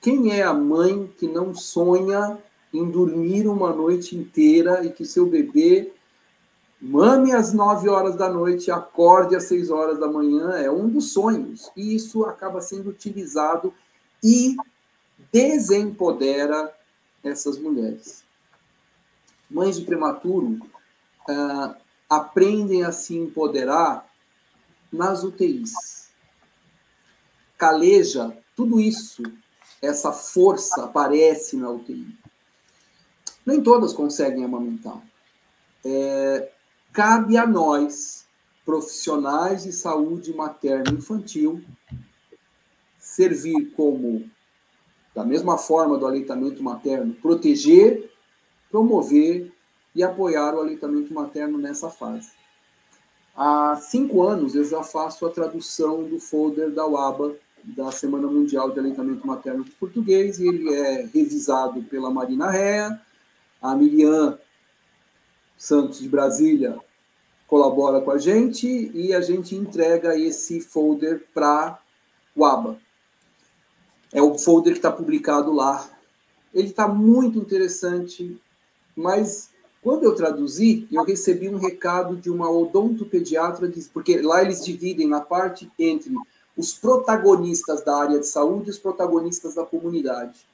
Quem é a mãe que não sonha em dormir uma noite inteira e que seu bebê mame às 9 horas da noite, acorde às 6 horas da manhã? É um dos sonhos. E isso acaba sendo utilizado e desempodera essas mulheres. Mães de prematuro aprendem a se empoderar nas UTIs. Caleja, tudo isso, essa força aparece na UTI. Nem todas conseguem amamentar. Cabe a nós, profissionais de saúde materna e infantil, servir como, da mesma forma do aleitamento materno, proteger, promover e apoiar o aleitamento materno nessa fase. há 5 anos eu já faço a tradução do folder da UABA, da Semana Mundial de Aleitamento Materno de Português, e ele é revisado pela Marina Rea, a Miriam Santos de Brasília colabora com a gente, e a gente entrega esse folder para o UABA. É o folder que está publicado lá. Ele está muito interessante, mas quando eu traduzi, eu recebi um recado de uma odontopediatra, porque lá eles dividem na parte entre os protagonistas da área de saúde e os protagonistas da comunidade.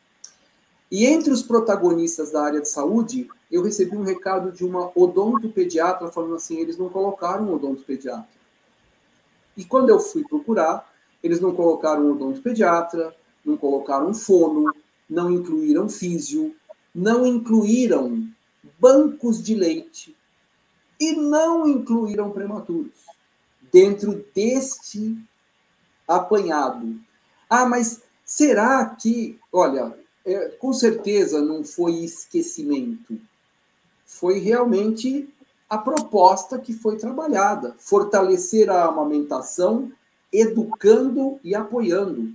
E entre os protagonistas da área de saúde, eu recebi um recado de uma odontopediatra falando assim, eles não colocaram odontopediatra. E quando eu fui procurar, eles não colocaram odontopediatra, não colocaram fono, não incluíram físio, não incluíram bancos de leite e não incluíram prematuros dentro deste apanhado. Ah, mas será que... Olha, com certeza não foi esquecimento. Foi realmente a proposta que foi trabalhada. Fortalecer a amamentação, educando e apoiando.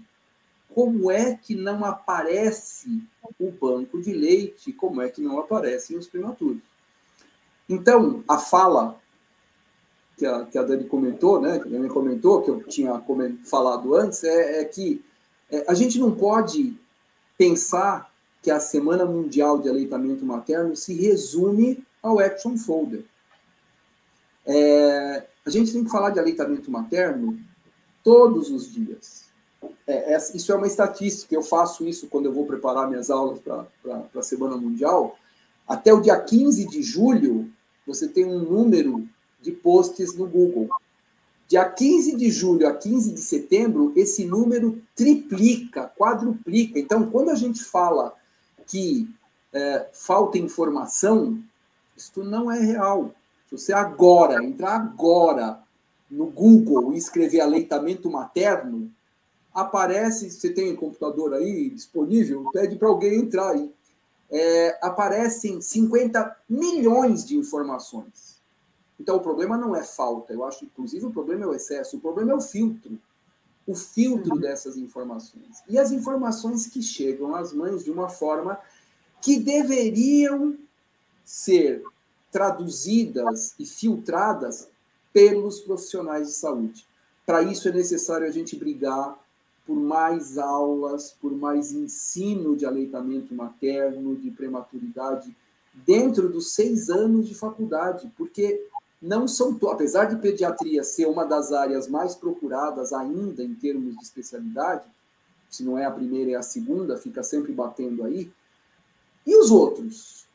Como é que não aparece o banco de leite? Como é que não aparecem os prematuros? Então, a fala que a Dani comentou, né, que a Dani comentou, que eu tinha falado antes, é que a gente não pode pensar que a Semana Mundial de Aleitamento Materno se resume ao Action Folder. A gente tem que falar de aleitamento materno todos os dias. Isso é uma estatística, eu faço isso quando eu vou preparar minhas aulas para a Semana Mundial. Até o dia 15 de julho, você tem um número de posts no Google. Dia 15 de julho a 15 de setembro, esse número triplica, quadruplica. Então, quando a gente fala que falta informação, isso não é real. Se você entrar agora no Google e escrever aleitamento materno, aparece, você tem um computador aí disponível, pede para alguém entrar aí. Aparecem 50 milhões de informações. Então, o problema não é falta. Eu acho, inclusive, o problema é o excesso. O problema é o filtro. O filtro dessas informações. E as informações que chegam às mães de uma forma que deveriam ser traduzidas e filtradas pelos profissionais de saúde. Para isso é necessário a gente brigar por mais aulas, por mais ensino de aleitamento materno, de prematuridade, dentro dos 6 anos de faculdade, porque não são, apesar de pediatria ser uma das áreas mais procuradas ainda em termos de especialidade, se não é a primeira, é a segunda, fica sempre batendo aí, e os outros?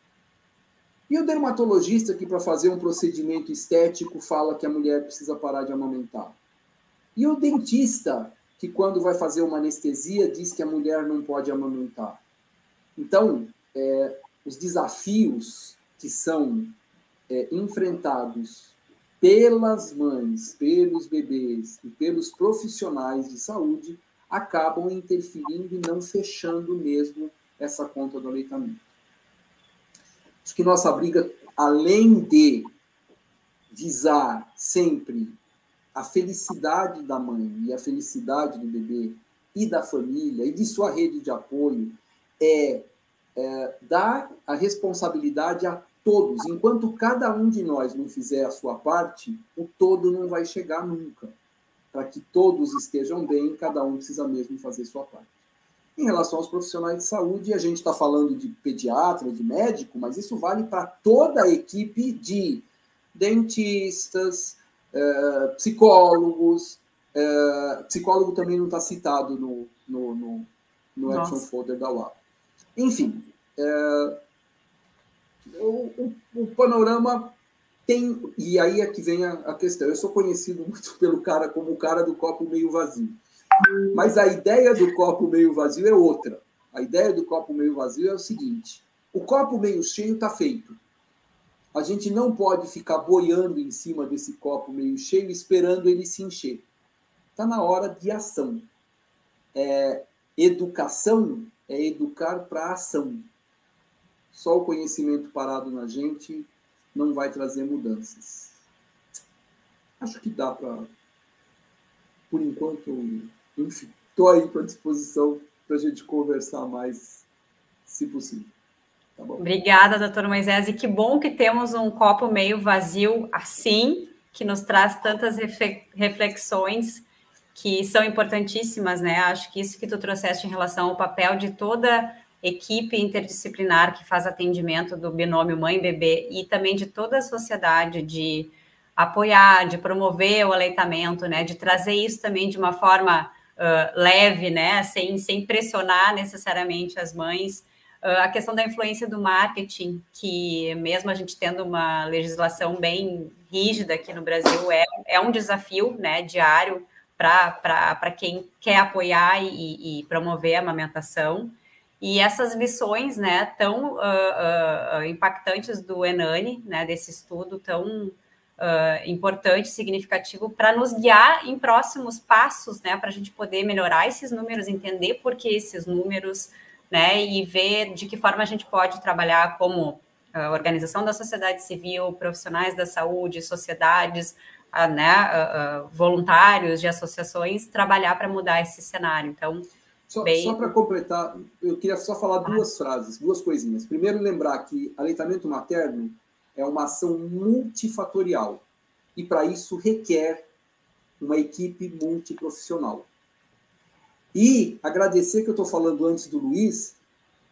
E o dermatologista que, para fazer um procedimento estético, fala que a mulher precisa parar de amamentar? E o dentista que, quando vai fazer uma anestesia, diz que a mulher não pode amamentar? Então, os desafios que são enfrentados pelas mães, pelos bebês e pelos profissionais de saúde acabam interferindo e não fechando mesmo essa conta do aleitamento. Acho que nossa briga, além de visar sempre a felicidade da mãe e a felicidade do bebê e da família e de sua rede de apoio, dar a responsabilidade a todos. Enquanto cada um de nós não fizer a sua parte, o todo não vai chegar nunca. Para que todos estejam bem, cada um precisa mesmo fazer sua parte. Em relação aos profissionais de saúde, a gente está falando de pediatra, de médico, mas isso vale para toda a equipe de dentistas, psicólogos. Psicólogo também não está citado no Action Folder da UAB. Enfim, o panorama tem... E aí é que vem a questão. Eu sou conhecido muito como o cara do copo meio vazio. Mas a ideia do copo meio vazio é outra. A ideia do copo meio vazio é o seguinte: o copo meio cheio está feito. A gente não pode ficar boiando em cima desse copo meio cheio esperando ele se encher. Está na hora de ação. Educação é educar para a ação. Só o conhecimento parado na gente não vai trazer mudanças. acho que dá para, por enquanto, enfim, estou aí à disposição para a gente conversar mais, se possível. Tá bom? Obrigada, doutor Moisés, e que bom que temos um copo meio vazio assim, que nos traz tantas reflexões que são importantíssimas, né? Acho que isso que tu trouxeste em relação ao papel de toda equipe interdisciplinar que faz atendimento do binômio mãe-bebê e também de toda a sociedade, de apoiar, de promover o aleitamento, né? De trazer isso também de uma forma leve, né? Sem pressionar necessariamente as mães. A questão da influência do marketing, que mesmo a gente tendo uma legislação bem rígida aqui no Brasil, é um desafio, né, diário para quem quer apoiar e promover a amamentação. E essas lições, né, tão impactantes do Hernani, né, desse estudo tão importante, significativo, para nos guiar em próximos passos, né, para a gente poder melhorar esses números, entender por que esses números, né, e ver de que forma a gente pode trabalhar como organização da sociedade civil, profissionais da saúde, sociedades, né, voluntários de associações, trabalhar para mudar esse cenário. Então, só para completar, eu queria só falar duas frases, duas coisinhas. Primeiro, lembrar que aleitamento materno é uma ação multifatorial e, para isso, requer uma equipe multiprofissional. E agradecer que eu estou falando antes do Luiz,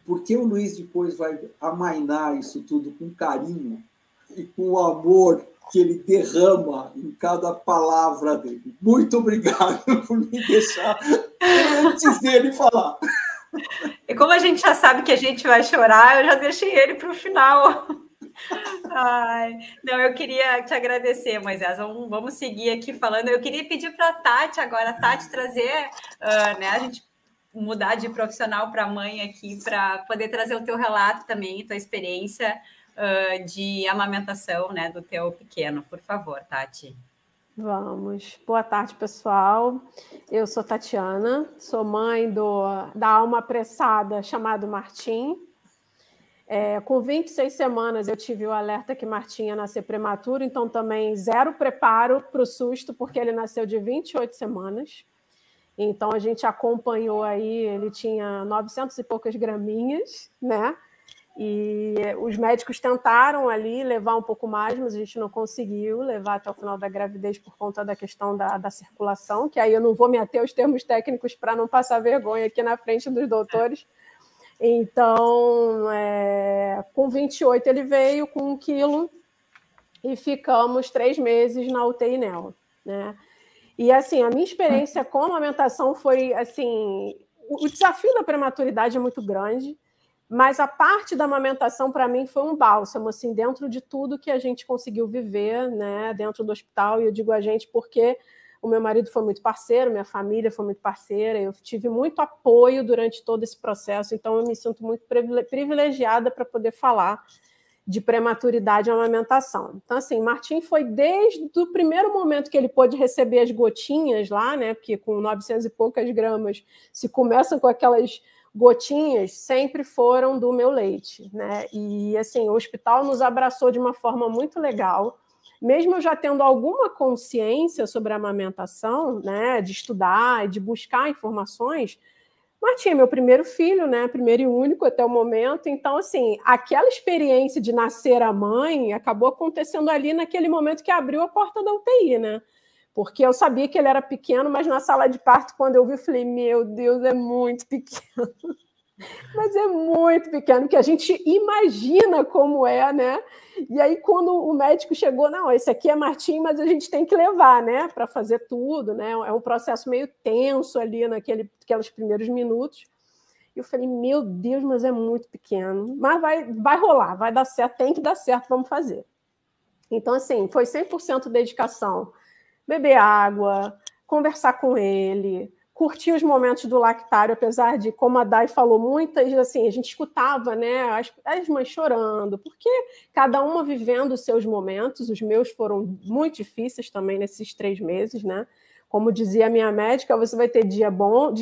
porque o Luiz depois vai amainar isso tudo com carinho e com o amor que ele derrama em cada palavra dele. Muito obrigado por me deixar antes dele falar. E como a gente já sabe que a gente vai chorar, eu já deixei ele para o final. Ai, não, eu queria te agradecer, Moisés. Vamos seguir aqui falando. Eu queria pedir para a Tati agora, Tati, trazer, né, a gente mudar de profissional para mãe aqui, para poder trazer o teu relato também, tua experiência de amamentação, né, do teu pequeno. Por favor, Tati. Vamos. Boa tarde, pessoal. Eu sou Tatiana, sou mãe da alma apressada chamado Martim. Com 26 semanas eu tive o alerta que Martim ia nascer prematuro, então também zero preparo para o susto, porque ele nasceu de 28 semanas. Então a gente acompanhou aí, ele tinha 900 e poucas graminhas, né? E os médicos tentaram ali levar um pouco mais, mas a gente não conseguiu levar até o final da gravidez por conta da questão da circulação, que aí eu não vou me ater aos termos técnicos para não passar vergonha aqui na frente dos doutores. Então, com 28 ele veio com 1 quilo e ficamos 3 meses na UTI NEO, né? E, assim, a minha experiência com a amamentação foi, assim, o desafio da prematuridade é muito grande, mas a parte da amamentação, para mim, foi um bálsamo, assim, dentro de tudo que a gente conseguiu viver, né, dentro do hospital, e eu digo a gente porque o meu marido foi muito parceiro, minha família foi muito parceira, eu tive muito apoio durante todo esse processo, então eu me sinto muito privilegiada para poder falar de prematuridade e amamentação. Então, assim, Martim foi desde o primeiro momento que ele pôde receber as gotinhas lá, né, porque com 900 e poucas gramas se começam com aquelas gotinhas, sempre foram do meu leite, né? E, assim, o hospital nos abraçou de uma forma muito legal, mesmo eu já tendo alguma consciência sobre a amamentação, né, de estudar e de buscar informações. Martim é meu primeiro filho, né, primeiro e único até o momento, então, assim, aquela experiência de nascer a mãe acabou acontecendo ali naquele momento que abriu a porta da UTI, né? Porque eu sabia que ele era pequeno, mas na sala de parto, quando eu vi, eu falei, meu Deus, é muito pequeno. Mas é muito pequeno, que a gente imagina como é, né? E aí, quando o médico chegou, não, esse aqui é Martim, mas a gente tem que levar, né? Para fazer tudo, né? É um processo meio tenso ali naqueles primeiros minutos. E eu falei, meu Deus, mas é muito pequeno. Mas vai rolar, vai dar certo, tem que dar certo, vamos fazer. Então, assim, foi 100% dedicação. Beber água, conversar com ele, curtir os momentos do lactário, apesar de, como a Dai falou, muitas, assim, a gente escutava, né, as mães chorando, porque cada uma vivendo os seus momentos, os meus foram muito difíceis também nesses 3 meses, né? Como dizia a minha médica, você vai ter dias bons,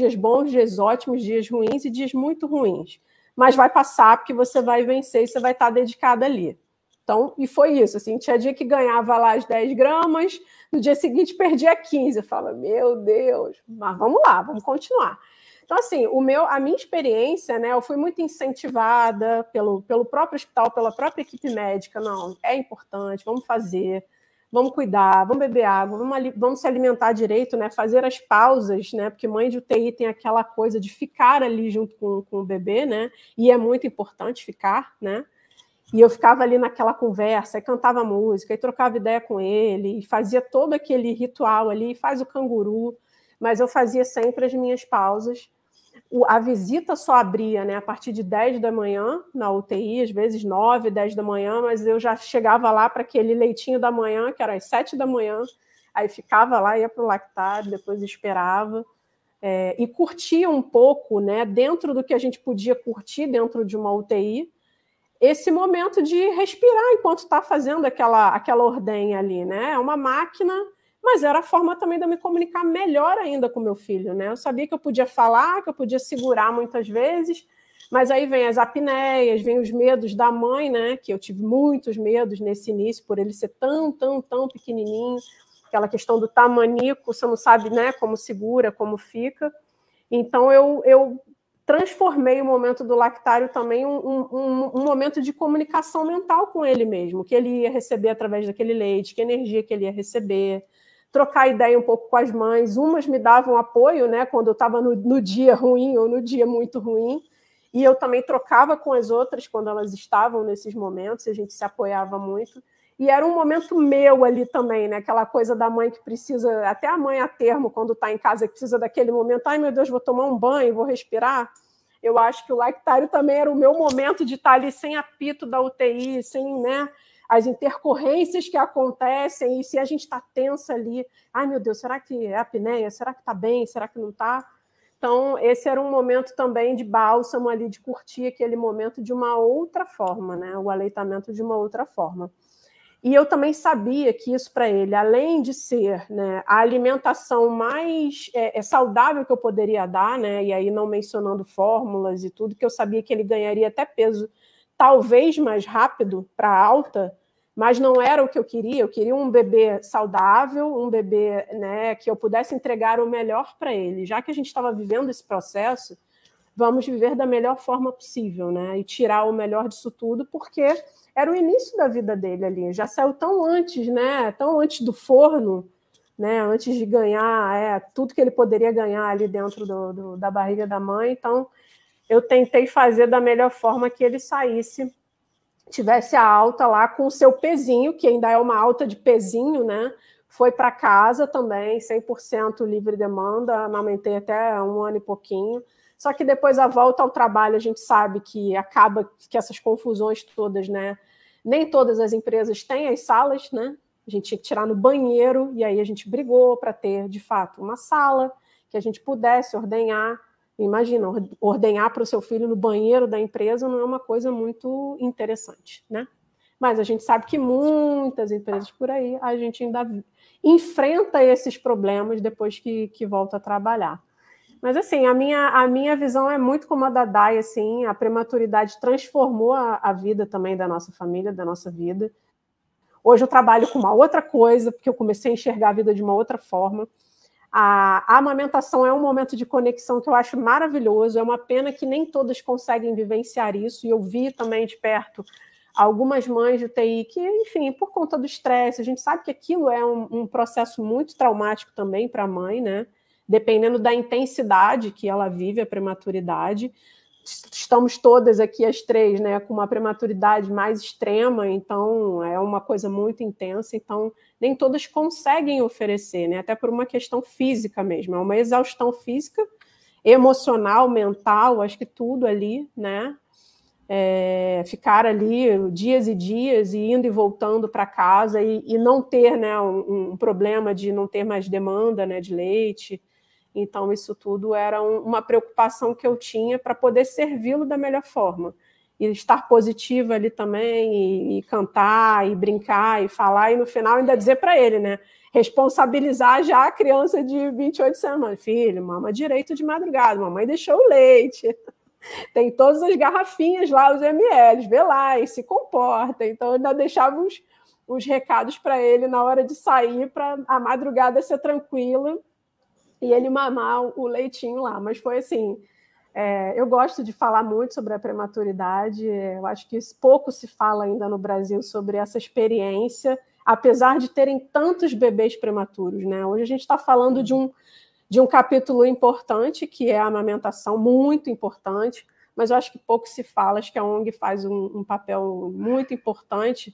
dias ótimos, dias ruins e dias muito ruins. Mas vai passar, porque você vai vencer e você vai estar dedicada ali. Então, e foi isso, assim, tinha dia que ganhava lá as 10 gramas, no dia seguinte perdia 15. Eu falo, meu Deus, mas vamos lá, vamos continuar. Então, assim, a minha experiência, né, eu fui muito incentivada pelo próprio hospital, pela própria equipe médica. Não, é importante, vamos fazer, vamos cuidar, vamos beber água, vamos se alimentar direito, né, fazer as pausas, né, porque mãe de UTI tem aquela coisa de ficar ali junto com o bebê, né, e é muito importante ficar, né. E eu ficava ali naquela conversa, e cantava música, e trocava ideia com ele, e fazia todo aquele ritual ali, faz o canguru, mas eu fazia sempre as minhas pausas. A visita só abria, né, a partir de 10 da manhã na UTI, às vezes 9, 10 da manhã, mas eu já chegava lá para aquele leitinho da manhã, que era às 7 da manhã, aí ficava lá, ia para o lactário, depois esperava, e curtia um pouco, né, dentro do que a gente podia curtir dentro de uma UTI, esse momento de respirar enquanto está fazendo aquela ordenha ali, né? É uma máquina, mas era a forma também de eu me comunicar melhor ainda com meu filho, né? Eu sabia que eu podia falar, que eu podia segurar muitas vezes, mas aí vem as apneias, vem os medos da mãe, né? Que eu tive muitos medos nesse início, por ele ser tão pequenininho, aquela questão do tamanico, você não sabe, né? Como segura, como fica. Então, eu transformei o momento do lactário também um momento de comunicação mental com ele mesmo, que ele ia receber através daquele leite, que energia que ele ia receber, trocar ideia um pouco com as mães. Umas me davam apoio, né, quando eu estava no dia ruim ou no dia muito ruim, e eu também trocava com as outras quando elas estavam nesses momentos, e a gente se apoiava muito. E era um momento meu ali também, né? Aquela coisa da mãe que precisa, até a mãe a termo, quando está em casa, que precisa daquele momento, ai meu Deus, vou tomar um banho, vou respirar. Eu acho que o lactário também era o meu momento de estar ali sem apito da UTI, sem, né, as intercorrências que acontecem, e se a gente está tensa ali, ai meu Deus, será que é apneia? Será que está bem? Será que não está? Então, esse era um momento também de bálsamo ali, de curtir aquele momento de uma outra forma, né? O aleitamento de uma outra forma. E eu também sabia que isso para ele, além de ser, né, a alimentação mais saudável que eu poderia dar, né, e aí não mencionando fórmulas e tudo, que eu sabia que ele ganharia até peso, talvez mais rápido para alta, mas não era o que eu queria um bebê saudável, um bebê, né, que eu pudesse entregar o melhor para ele. Já que a gente estava vivendo esse processo, vamos viver da melhor forma possível, né, e tirar o melhor disso tudo, porque era o início da vida dele ali, já saiu tão antes, né? Tão antes do forno, né? Antes de ganhar tudo que ele poderia ganhar ali dentro da barriga da mãe. Então, eu tentei fazer da melhor forma que ele saísse, tivesse a alta lá com o seu pezinho, que ainda é uma alta de pezinho, né? Foi para casa também, 100% livre demanda, amamentei até 1 ano e pouquinho. Só que depois a volta ao trabalho, a gente sabe que acaba que essas confusões todas, né? Nem todas as empresas têm as salas, né? A gente tinha que tirar no banheiro, e aí a gente brigou para ter, de fato, uma sala que a gente pudesse ordenhar. Imagina, ordenhar para o seu filho no banheiro da empresa não é uma coisa muito interessante, né? Mas a gente sabe que muitas empresas por aí, a gente ainda enfrenta esses problemas depois que volta a trabalhar. Mas, assim, a minha visão é muito como a da Dai, assim, a prematuridade transformou a vida também da nossa família, da nossa vida. Hoje eu trabalho com uma outra coisa, porque eu comecei a enxergar a vida de uma outra forma. A amamentação é um momento de conexão que eu acho maravilhoso, é uma pena que nem todas conseguem vivenciar isso, e eu vi também de perto algumas mães de UTI que, enfim, por conta do estresse, a gente sabe que aquilo é um processo muito traumático também para a mãe, né? Dependendo da intensidade que ela vive a prematuridade. Estamos todas aqui, as três, né, com uma prematuridade mais extrema, então é uma coisa muito intensa, então nem todas conseguem oferecer, né, até por uma questão física mesmo, é uma exaustão física, emocional, mental, acho que tudo ali, né, ficar ali dias e dias, e indo e voltando para casa, e não ter, né, um problema de não ter mais demanda, né, de leite. Então, isso tudo era uma preocupação que eu tinha para poder servi-lo da melhor forma. E estar positiva ali também, e cantar, e brincar, e falar, e no final ainda dizer para ele, né? Responsabilizar já a criança de 28 semanas. Filho, mama direito de madrugada, mamãe deixou o leite. Tem todas as garrafinhas lá, os ml, vê lá e se comporta. Então, eu ainda deixava os recados para ele na hora de sair, para a madrugada ser tranquila e ele mamar o leitinho lá. Mas foi assim, eu gosto de falar muito sobre a prematuridade, eu acho que pouco se fala ainda no Brasil sobre essa experiência, apesar de terem tantos bebês prematuros, né? Hoje a gente está falando de um capítulo importante, que é a amamentação, muito importante, mas eu acho que pouco se fala, acho que a ONG faz um papel muito importante,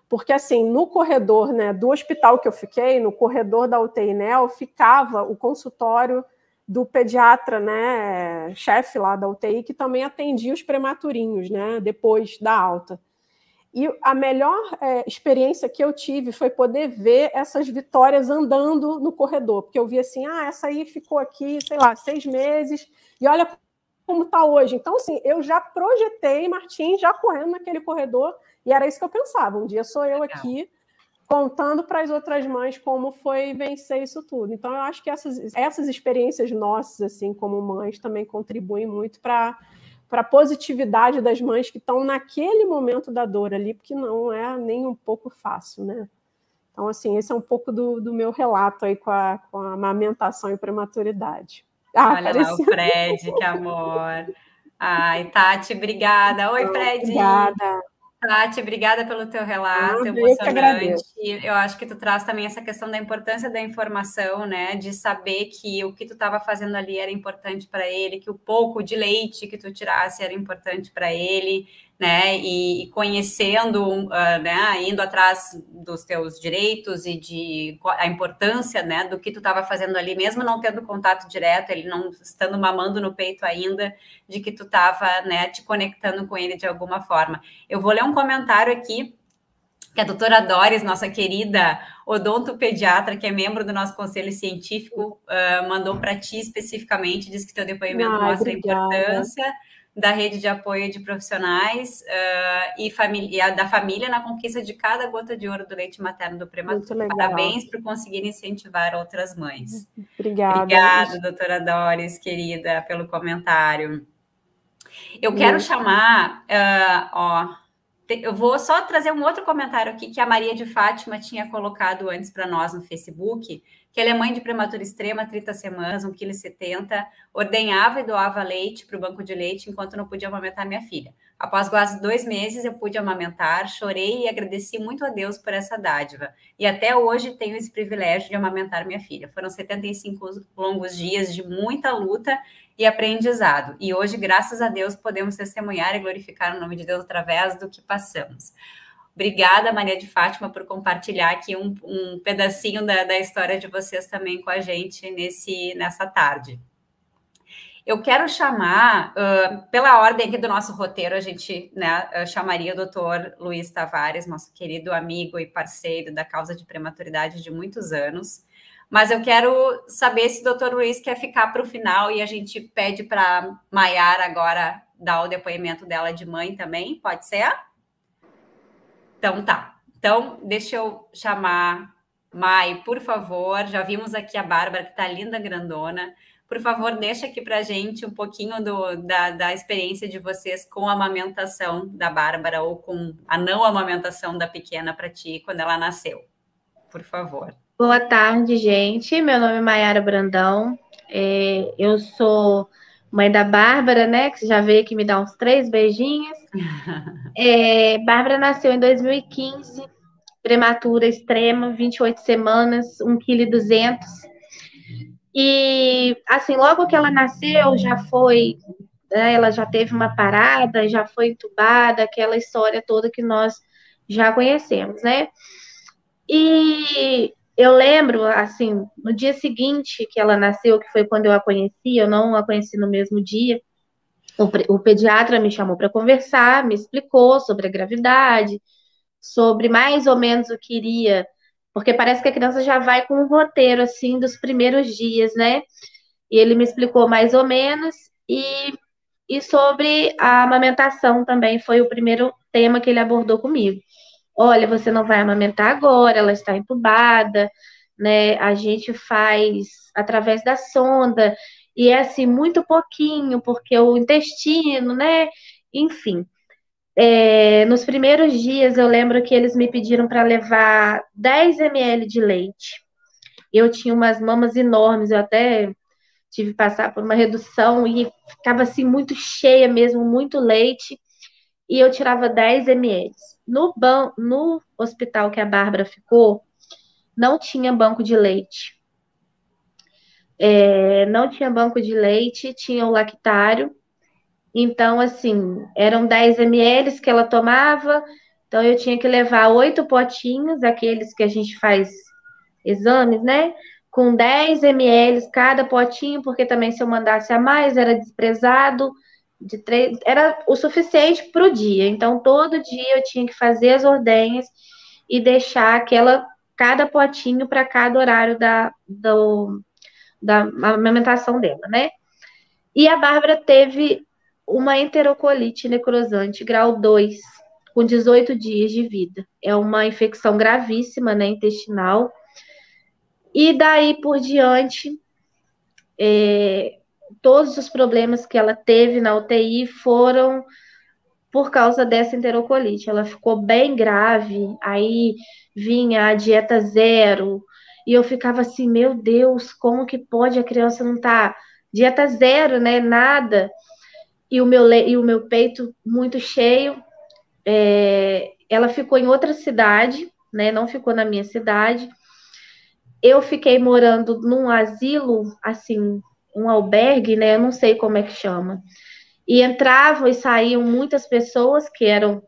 porque, assim, no corredor, né, do hospital que eu fiquei, no corredor da UTI NEO, ficava o consultório do pediatra, né, chefe lá da UTI, que também atendia os prematurinhos, né, depois da alta. E a melhor experiência que eu tive foi poder ver essas Vitórias andando no corredor, porque eu vi assim, essa aí ficou aqui, sei lá, 6 meses, e olha como está hoje. Então, assim, eu já projetei Martim já correndo naquele corredor, e era isso que eu pensava. Um dia sou eu aqui contando para as outras mães como foi vencer isso tudo. Então, eu acho que essas experiências nossas, assim, como mães, também contribuem muito para a positividade das mães que estão naquele momento da dor ali, porque não é nem um pouco fácil, né? Então, assim, esse é um pouco do meu relato aí com a amamentação e prematuridade. Olha lá o Fred, que amor. Ai, Tati, obrigada. Oi, Fred. Obrigada. Tati, obrigada pelo teu relato emocionante. Eu acho que tu traz também essa questão da importância da informação, né? De saber que o que tu estava fazendo ali era importante para ele, que o pouco de leite que tu tirasse era importante para ele, né? E conhecendo, né? Indo atrás dos teus direitos e a importância, né? Do que tu estava fazendo ali, mesmo não tendo contato direto, ele não estando mamando no peito ainda, de que tu estava, né? Te conectando com ele de alguma forma. Eu vou ler um comentário aqui que a doutora Doris, nossa querida odontopediatra, que é membro do nosso conselho científico, mandou para ti especificamente, diz que teu depoimento mostra obrigada. A importância da rede de apoio de profissionais e da família na conquista de cada gota de ouro do leite materno do prematuro. Parabéns por conseguir incentivar outras mães. Obrigada. Obrigada, doutora Doris, querida, pelo comentário. Eu quero chamar, eu vou só trazer um outro comentário aqui que a Maria de Fátima tinha colocado antes para nós no Facebook, que ela é mãe de prematura extrema, 30 semanas, 1,70 kg, ordenhava e doava leite para o banco de leite enquanto não podia amamentar minha filha. Após quase 2 meses, eu pude amamentar, chorei e agradeci muito a Deus por essa dádiva. E até hoje tenho esse privilégio de amamentar minha filha. Foram 75 longos dias de muita luta e aprendizado. E hoje, graças a Deus, podemos testemunhar e glorificar o nome de Deus através do que passamos. Obrigada, Maria de Fátima, por compartilhar aqui um pedacinho da história de vocês também com a gente nessa tarde. Eu quero chamar, pela ordem aqui do nosso roteiro, a gente, né, chamaria o doutor Luiz Tavares, nosso querido amigo e parceiro da causa de prematuridade de muitos anos. Mas eu quero saber se o doutor Luiz quer ficar para o final e a gente pede para Maiara agora dar o depoimento dela de mãe também, pode ser? Então tá. Então, deixa eu chamar Mai, por favor. Já vimos aqui a Bárbara, que está linda, grandona. Por favor, deixa aqui para a gente um pouquinho da experiência de vocês com a amamentação da Bárbara ou com a não amamentação da pequena para ti quando ela nasceu. Por favor. Boa tarde, gente. Meu nome é Maiara Brandão. Eu sou mãe da Bárbara, né? Que você já veio aqui me dar uns 3 beijinhos. Bárbara nasceu em 2015, prematura extrema, 28 semanas, 1,2 kg. E, assim, logo que ela nasceu, ela já teve uma parada, já foi entubada, aquela história toda que nós já conhecemos, né? E eu lembro, assim, no dia seguinte que ela nasceu, que foi quando eu a conheci, eu não a conheci no mesmo dia, o pediatra me chamou para conversar, me explicou sobre a gravidade, sobre mais ou menos o que iria, porque parece que a criança já vai com um roteiro, assim, dos primeiros dias, né? E ele me explicou mais ou menos, e sobre a amamentação também foi o primeiro tema que ele abordou comigo. Olha, você não vai amamentar agora, ela está entubada, né? A gente faz através da sonda, e é assim, muito pouquinho, porque o intestino, né? Enfim. Nos primeiros dias, eu lembro que eles me pediram para levar 10 ml de leite. Eu tinha umas mamas enormes, eu até tive que passar por uma redução e ficava assim muito cheia mesmo, muito leite, e eu tirava 10 ml. No hospital que a Bárbara ficou, não tinha banco de leite. Não tinha banco de leite, tinha o lactário. Então, assim, eram 10 ml que ela tomava, então eu tinha que levar 8 potinhos, aqueles que a gente faz exames, né? Com 10 ml cada potinho, porque também se eu mandasse a mais era desprezado, era o suficiente para o dia. Então, todo dia eu tinha que fazer as ordenhas e deixar cada potinho para cada horário da amamentação dela, né? E a Bárbara teve uma enterocolite necrosante, grau 2, com 18 dias de vida. É uma infecção gravíssima, né, intestinal. E daí por diante, todos os problemas que ela teve na UTI foram por causa dessa enterocolite. Ela ficou bem grave, aí vinha a dieta zero, e eu ficava assim, meu Deus, como que pode a criança não estar dieta zero, né, nada, e o meu peito muito cheio. Ela ficou em outra cidade, né, não ficou na minha cidade. Eu fiquei morando num asilo, assim, um albergue, né, eu não sei como é que chama. E entravam e saíam muitas pessoas, que eram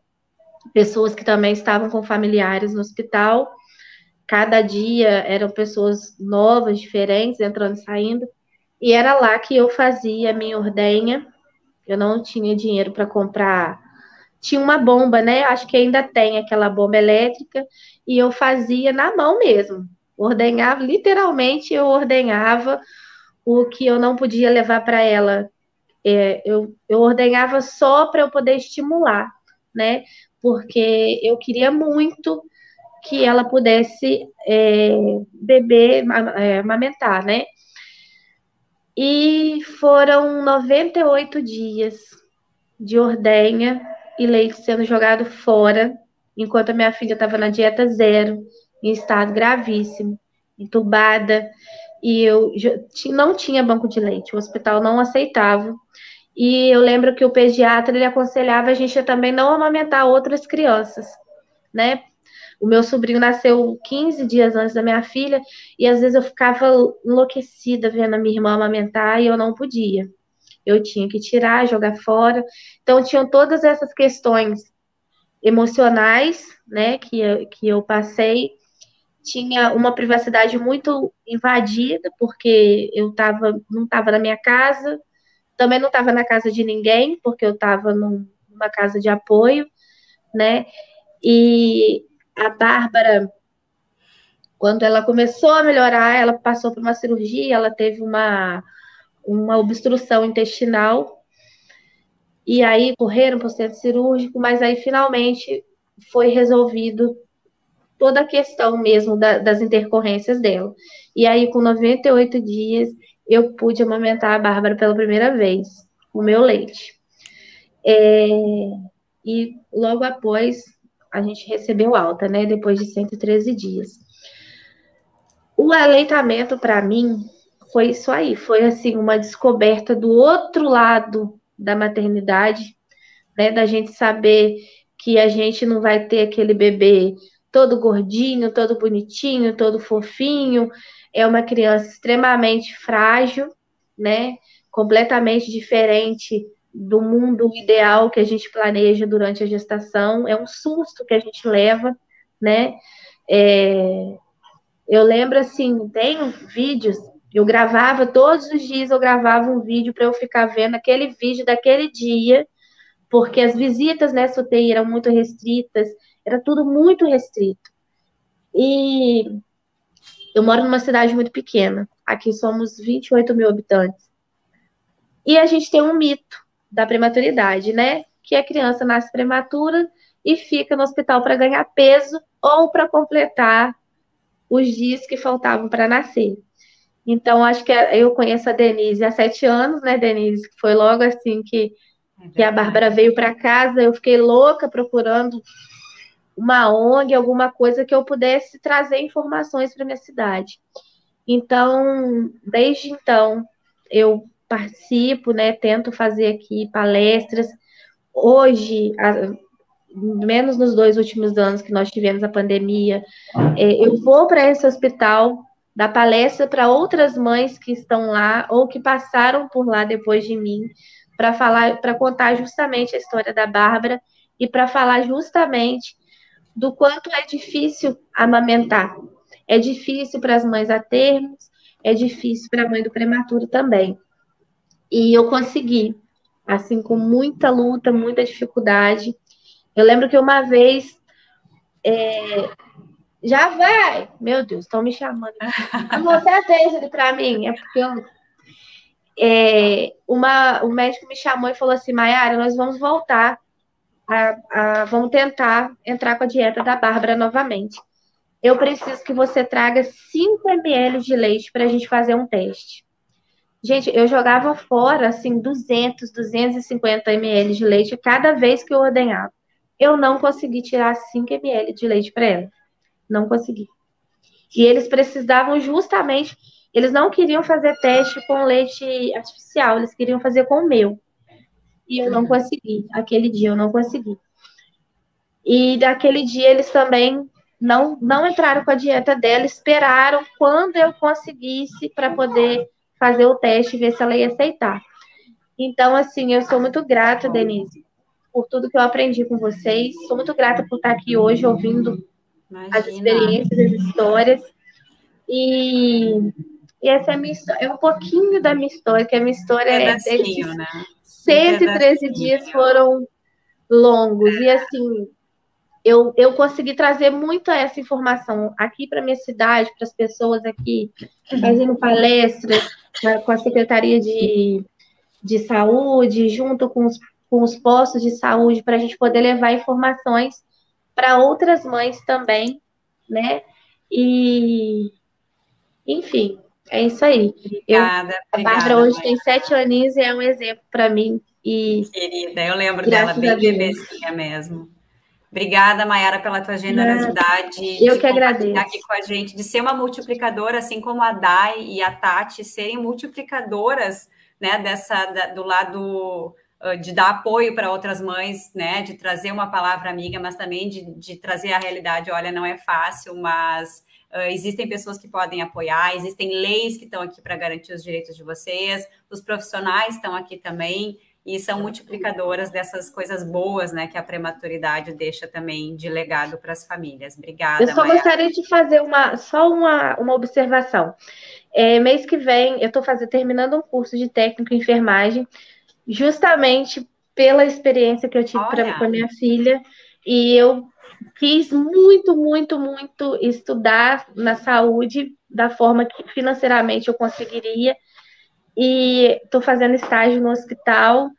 pessoas que também estavam com familiares no hospital. Cada dia eram pessoas novas, diferentes, entrando e saindo. E era lá que eu fazia a minha ordenha. Eu não tinha dinheiro para comprar. Tinha uma bomba, né? Acho que ainda tem aquela bomba elétrica. E eu fazia na mão mesmo. Ordenhava, literalmente eu ordenhava o que eu não podia levar para ela. Eu ordenhava só para eu poder estimular, né? Porque eu queria muito que ela pudesse beber, amamentar, né? E foram 98 dias de ordenha e leite sendo jogado fora, enquanto a minha filha estava na dieta zero, em estado gravíssimo, entubada, e eu não tinha banco de leite, o hospital não aceitava. E eu lembro que o pediatra ele aconselhava a gente também não amamentar outras crianças, né? O meu sobrinho nasceu 15 dias antes da minha filha, e às vezes eu ficava enlouquecida vendo a minha irmã amamentar e eu não podia. Eu tinha que tirar, jogar fora. Então, tinham todas essas questões emocionais, né, que eu passei. Tinha uma privacidade muito invadida, porque não estava na minha casa, também não estava na casa de ninguém, porque eu estava numa casa de apoio, né? E a Bárbara, quando ela começou a melhorar, ela passou por uma cirurgia, ela teve uma obstrução intestinal, e aí correram para o centro cirúrgico, mas aí finalmente foi resolvido toda a questão mesmo das intercorrências dela. E aí, com 98 dias, eu pude amamentar a Bárbara pela primeira vez, o meu leite. E logo após, a gente recebeu alta, né? Depois de 113 dias. O aleitamento, para mim, foi isso aí. Foi, assim, uma descoberta do outro lado da maternidade, né? Da gente saber que a gente não vai ter aquele bebê todo gordinho, todo bonitinho, todo fofinho. É uma criança extremamente frágil, né? Completamente diferente do mundo ideal que a gente planeja durante a gestação. É um susto que a gente leva, né? Eu lembro, assim, tenho vídeos, eu gravava todos os dias, eu gravava um vídeo para eu ficar vendo aquele vídeo daquele dia, porque as visitas nessa UTI eram muito restritas, era tudo muito restrito. E eu moro numa cidade muito pequena, aqui somos 28 mil habitantes. E a gente tem um mito da prematuridade, né? Que a criança nasce prematura e fica no hospital para ganhar peso ou para completar os dias que faltavam para nascer. Então, acho que eu conheço a Denise há 7 anos, né, Denise? Que foi logo assim que a Bárbara veio para casa, eu fiquei louca procurando uma ONG, alguma coisa que eu pudesse trazer informações para minha cidade. Então, desde então, eu participo, né, tento fazer aqui palestras. Hoje, menos nos 2 últimos anos que nós tivemos a pandemia, eu vou para esse hospital dar palestra para outras mães que estão lá ou que passaram por lá depois de mim, para falar, para contar justamente a história da Bárbara e para falar justamente do quanto é difícil amamentar. É difícil para as mães a termos, é difícil para a mãe do prematuro também. E eu consegui, assim, com muita luta, muita dificuldade. Eu lembro que uma vez. Já vai! Meu Deus, estão me chamando. Você atende ele para mim? É porque o médico me chamou e falou assim: Mayara, nós vamos voltar. Vamos tentar entrar com a dieta da Bárbara novamente. Eu preciso que você traga 5 ml de leite para a gente fazer um teste. Gente, eu jogava fora, assim, 200, 250 ml de leite cada vez que eu ordenhava. Eu não consegui tirar 5 ml de leite para ela. Não consegui. E eles precisavam justamente, eles não queriam fazer teste com leite artificial, eles queriam fazer com o meu. E eu não consegui. Aquele dia eu não consegui. E daquele dia eles também não entraram com a dieta dela, esperaram quando eu conseguisse para poder fazer o teste e ver se ela ia aceitar. Então, assim, eu sou muito grata, Denise, por tudo que eu aprendi com vocês. Sou muito grata por estar aqui hoje ouvindo as experiências, as histórias. E essa é a minha história, é um pouquinho da minha história, que a minha história pedacinho, né? 113 dias foram longos. E assim, eu consegui trazer muito essa informação aqui para minha cidade, para as pessoas aqui, fazendo palestras com a Secretaria de Saúde, junto com os postos de saúde, para a gente poder levar informações para outras mães também, né? E, enfim, é isso aí. Obrigada, a Bárbara hoje tem 7 aninhos e é um exemplo para mim. E, querida, eu lembro dela bem bebezinha mesmo. Obrigada, Mayara, pela tua generosidade eu de que compartilhar agradeço. aqui com a gente, de ser uma multiplicadora, assim como a Dai e a Tati serem multiplicadoras, né, do lado de dar apoio para outras mães, né, de trazer uma palavra amiga, mas também de trazer a realidade. Olha, não é fácil, mas existem pessoas que podem apoiar, existem leis que estão aqui para garantir os direitos de vocês, os profissionais estão aqui também, e são multiplicadoras dessas coisas boas, né, que a prematuridade deixa também de legado para as famílias. Obrigada, Eu só Mayara. gostaria de fazer uma observação. Mês que vem, eu estou terminando um curso de técnico em enfermagem, justamente pela experiência que eu tive com a minha filha, e eu quis muito, muito, muito estudar na saúde da forma que financeiramente eu conseguiria, e estou fazendo estágio no hospital,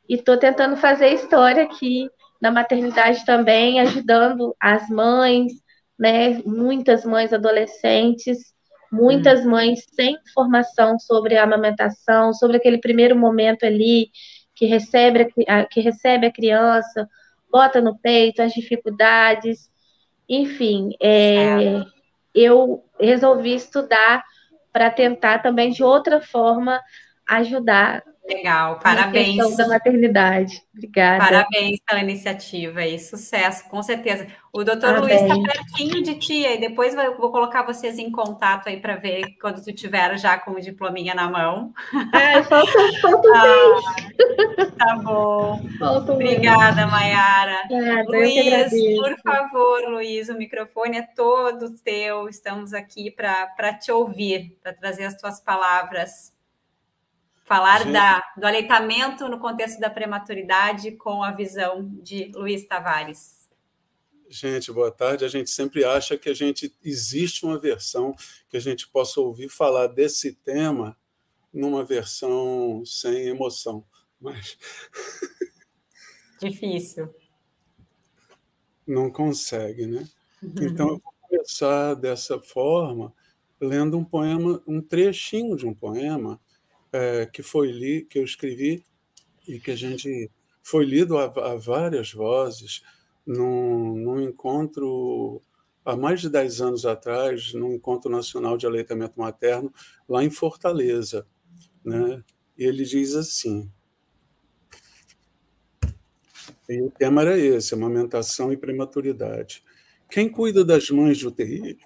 e estou tentando fazer história aqui na maternidade também, ajudando as mães, né? Muitas mães adolescentes, muitas mães sem informação sobre a amamentação, sobre aquele primeiro momento ali que recebe a criança, bota no peito, as dificuldades, enfim, eu resolvi estudar para tentar também de outra forma ajudar. Legal, parabéns. Na questão da maternidade. Obrigada. Parabéns pela iniciativa e sucesso, com certeza. O doutor Luiz está pertinho de ti, e depois vou colocar vocês em contato aí para ver quando tu tiver já com o diplominha na mão. Falta Tá bom. Obrigada, Mayara. Luiz, por favor, Luiz, o microfone é todo teu. Estamos aqui para te ouvir, para trazer as tuas palavras. Falar do aleitamento no contexto da prematuridade com a visão de Luiz Tavares. Gente, boa tarde. A gente sempre acha que existe uma versão que a gente possa ouvir falar desse tema numa versão sem emoção, mas... Difícil. Não consegue, né? Então, eu vou começar dessa forma, lendo um poema, um trechinho de um poema que eu escrevi e que a gente foi lido a várias vozes num encontro há mais de 10 anos atrás, num encontro nacional de aleitamento materno lá em Fortaleza, né? E ele diz assim, e o tema era esse, amamentação e prematuridade. Quem cuida das mães de UTI?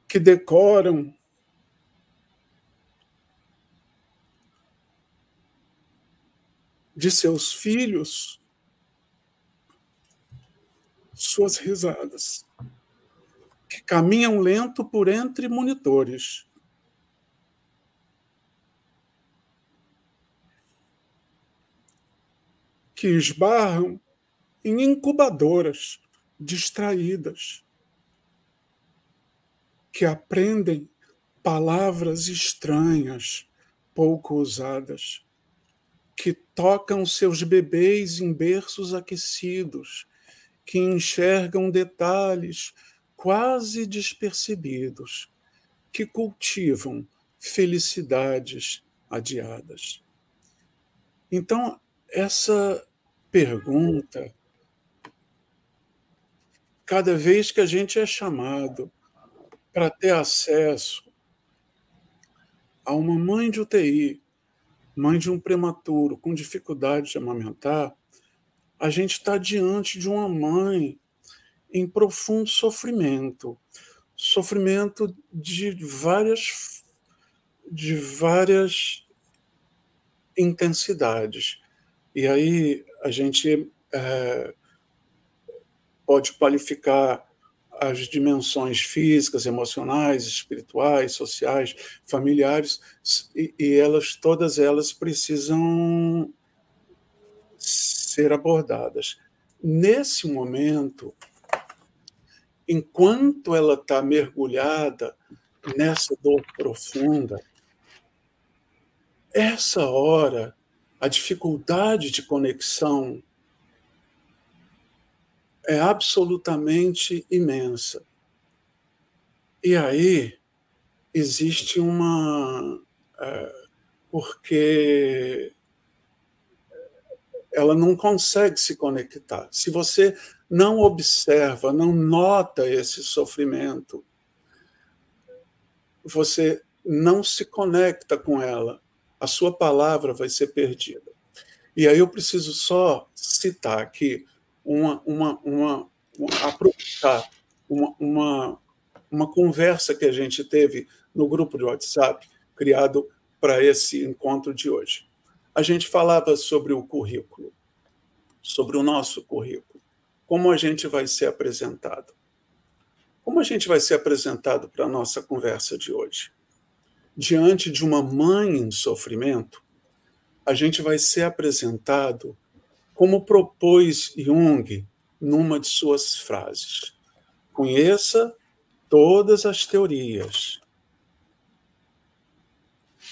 Que decoram de seus filhos suas risadas, que caminham lento por entre monitores, que esbarram em incubadoras distraídas, que aprendem palavras estranhas, pouco usadas, que tocam seus bebês em berços aquecidos, que enxergam detalhes quase despercebidos, que cultivam felicidades adiadas. Então, essa pergunta, cada vez que a gente é chamado para ter acesso a uma mãe de UTI, mãe de um prematuro com dificuldade de amamentar, a gente está diante de uma mãe em profundo sofrimento, sofrimento de várias intensidades. E aí a gente pode qualificar as dimensões físicas, emocionais, espirituais, sociais, familiares, e todas elas precisam ser abordadas. Nesse momento, enquanto ela está mergulhada nessa dor profunda, essa hora, a dificuldade de conexão é absolutamente imensa. E aí existe porque ela não consegue se conectar. Se você não observa, não nota esse sofrimento, você não se conecta com ela, a sua palavra vai ser perdida. E aí eu preciso só citar aqui aproveitar uma conversa que a gente teve no grupo de WhatsApp, criado para esse encontro de hoje. A gente falava sobre o currículo, sobre o nosso currículo, como a gente vai ser apresentado. Como a gente vai ser apresentado para a nossa conversa de hoje? Diante de uma mãe em sofrimento, a gente vai ser apresentado como propôs Jung numa de suas frases. Conheça todas as teorias.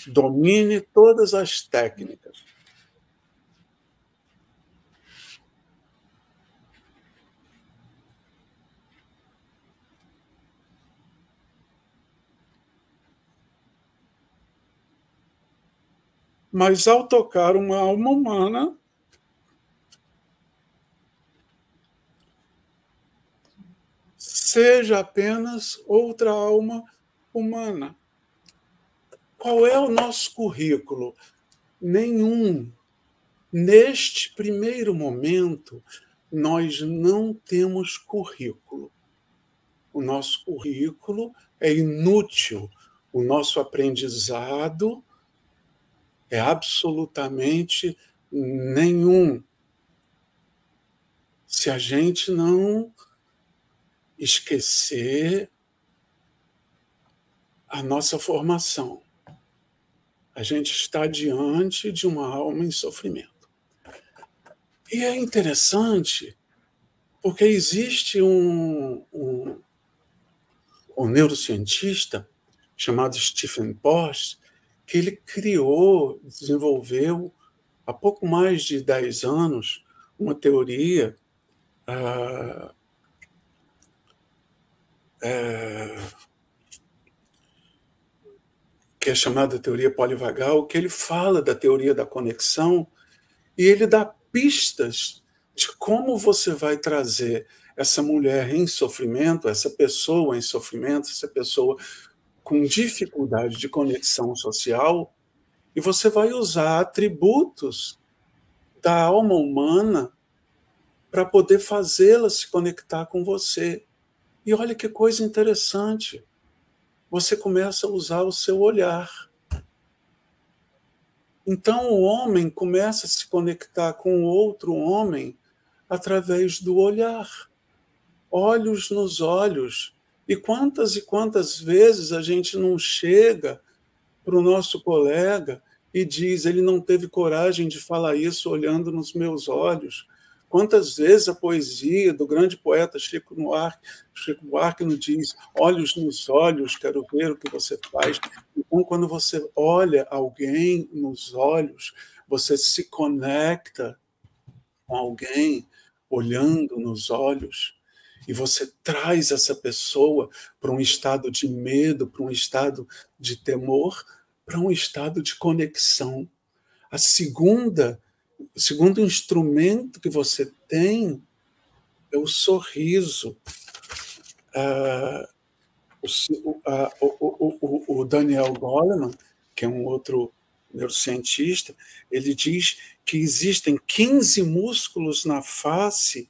Domine todas as técnicas. Mas ao tocar uma alma humana, seja apenas outra alma humana. Qual é o nosso currículo? Nenhum. Neste primeiro momento, nós não temos currículo. O nosso currículo é inútil. O nosso aprendizado é absolutamente nenhum. Se a gente não esquecer a nossa formação, a gente está diante de uma alma em sofrimento. E é interessante, porque existe um neurocientista chamado Stephen Post, que ele desenvolveu, há pouco mais de 10 anos, uma teoria que é chamada teoria polivagal, que ele fala da teoria da conexão e ele dá pistas de como você vai trazer essa mulher em sofrimento, essa pessoa em sofrimento, essa pessoa com dificuldade de conexão social, e você vai usar atributos da alma humana para poder fazê-la se conectar com você. E olha que coisa interessante. Você começa a usar o seu olhar. Então o homem começa a se conectar com outro homem através do olhar. Olhos nos olhos. E quantas vezes a gente não chega para o nosso colega e diz, ele não teve coragem de falar isso olhando nos meus olhos. Quantas vezes a poesia do grande poeta Chico Buarque nos diz, olhos nos olhos, quero ver o que você faz. Então, quando você olha alguém nos olhos, você se conecta com alguém olhando nos olhos, e você traz essa pessoa para um estado de medo, para um estado de temor, para um estado de conexão. O segundo instrumento que você tem é o sorriso. O Daniel Goleman, que é um outro neurocientista, ele diz que existem 15 músculos na face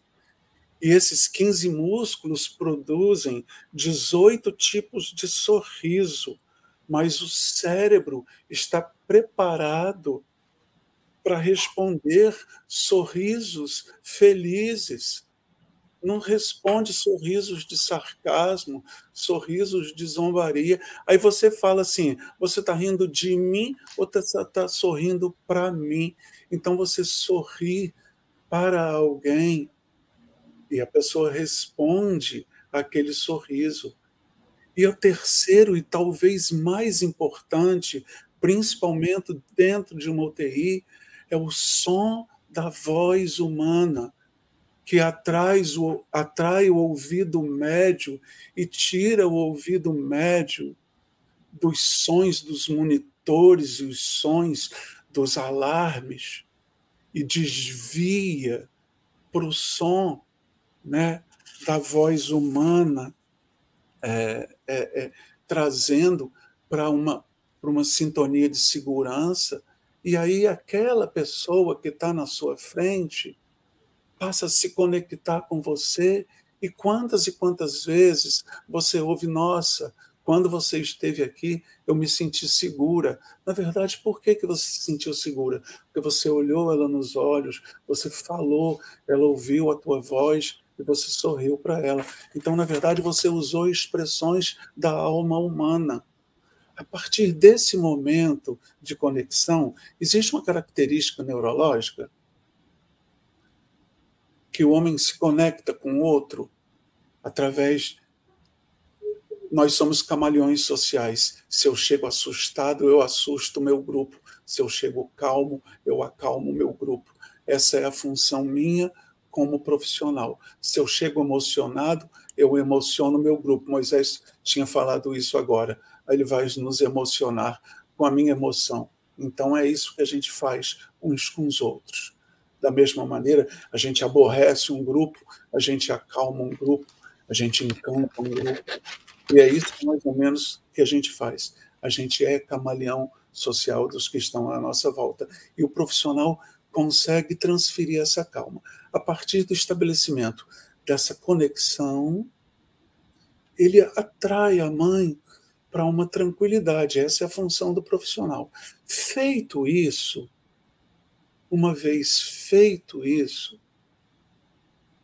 e esses 15 músculos produzem 18 tipos de sorriso, mas o cérebro está preparado para responder sorrisos felizes. Não responde sorrisos de sarcasmo, sorrisos de zombaria. Aí você fala assim, você está rindo de mim ou está sorrindo para mim? Então você sorri para alguém e a pessoa responde aquele sorriso. E o terceiro e talvez mais importante, principalmente dentro de uma UTI, é o som da voz humana, que atrai o ouvido médio e tira o ouvido médio dos sons dos monitores e os sons dos alarmes e desvia para o som, né, da voz humana, trazendo para uma sintonia de segurança, e aí aquela pessoa que está na sua frente passa a se conectar com você, e quantas vezes você ouve, nossa, quando você esteve aqui, eu me senti segura. Na verdade, por que você se sentiu segura? Porque você olhou ela nos olhos, você falou, ela ouviu a tua voz, e você sorriu para ela. Então, na verdade, você usou expressões da alma humana. A partir desse momento de conexão, existe uma característica neurológica que o homem se conecta com o outro através... Nós somos camaleões sociais. Se eu chego assustado, eu assusto o meu grupo. Se eu chego calmo, eu acalmo o meu grupo. Essa é a função minha como profissional. Se eu chego emocionado, eu emociono o meu grupo. Moisés tinha falado isso agora. Ele vai nos emocionar com a minha emoção. Então é isso que a gente faz uns com os outros. Da mesma maneira, a gente aborrece um grupo, a gente acalma um grupo, a gente encanta um grupo. E é isso mais ou menos que a gente faz. A gente é camaleão social dos que estão à nossa volta. E o profissional consegue transferir essa calma. A partir do estabelecimento dessa conexão, ele atrai a mãe para uma tranquilidade. Essa é a função do profissional. Feito isso, uma vez feito isso,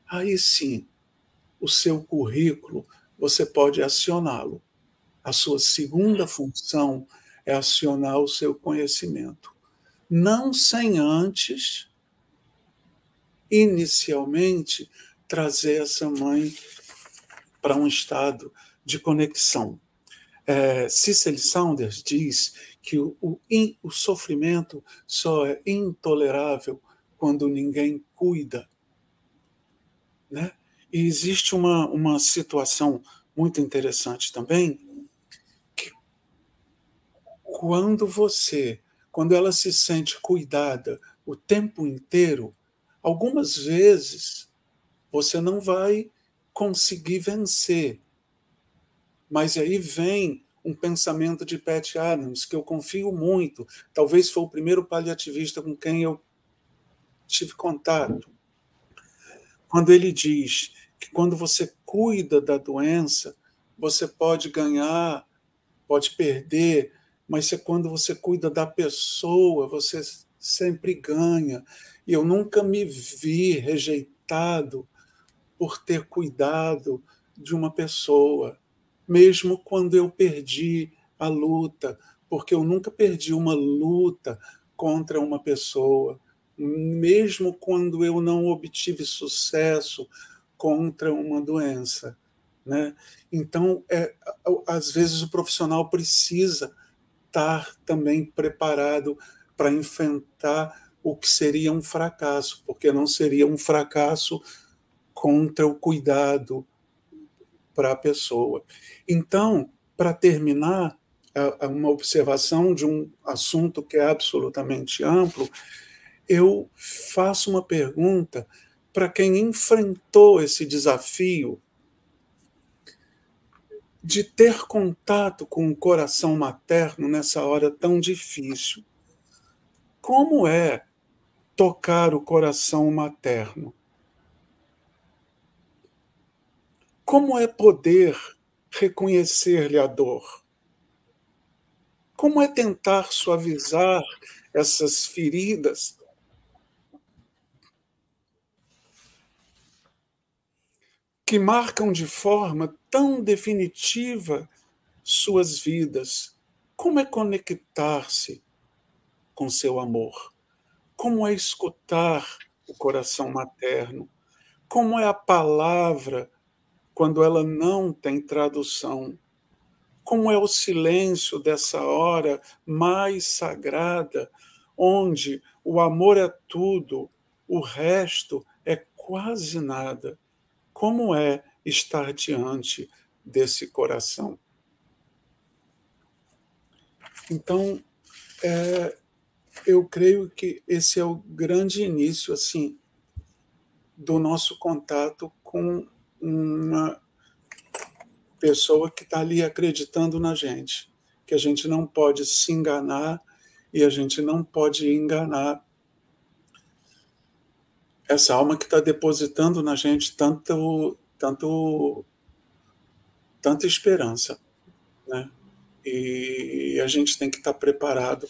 aí sim, o seu currículo, você pode acioná-lo. A sua segunda função é acionar o seu conhecimento. Não sem antes, inicialmente, trazer essa mãe para um estado de conexão. Cicely Saunders diz que o sofrimento só é intolerável quando ninguém cuida né? E existe uma situação muito interessante também, que quando ela se sente cuidada o tempo inteiro, algumas vezes você não vai conseguir vencer. Mas aí vem um pensamento de Pat Adams, que eu confio muito, talvez foi o primeiro paliativista com quem eu tive contato, quando ele diz que quando você cuida da doença, você pode ganhar, pode perder, mas quando você cuida da pessoa, você sempre ganha. E eu nunca me vi rejeitado por ter cuidado de uma pessoa, mesmo quando eu perdi a luta, porque eu nunca perdi uma luta contra uma pessoa, mesmo quando eu não obtive sucesso contra uma doença, né? Então, às vezes o profissional precisa estar também preparado para enfrentar o que seria um fracasso, porque não seria um fracasso contra o cuidado para a pessoa. Então, para terminar, uma observação de um assunto que é absolutamente amplo, eu faço uma pergunta para quem enfrentou esse desafio de ter contato com o coração materno nessa hora tão difícil. Como é tocar o coração materno? Como é poder reconhecer-lhe a dor? Como é tentar suavizar essas feridas que marcam de forma tão definitiva suas vidas? Como é conectar-se com seu amor? Como é escutar o coração materno? Como é a palavra quando ela não tem tradução? Como é o silêncio dessa hora mais sagrada, onde o amor é tudo, o resto é quase nada? Como é estar diante desse coração? Então, eu creio que esse é o grande início, assim, do nosso contato com uma pessoa que está ali acreditando na gente, que a gente não pode se enganar e a gente não pode enganar essa alma que está depositando na gente tanta esperança, né? E a gente tem que estar preparado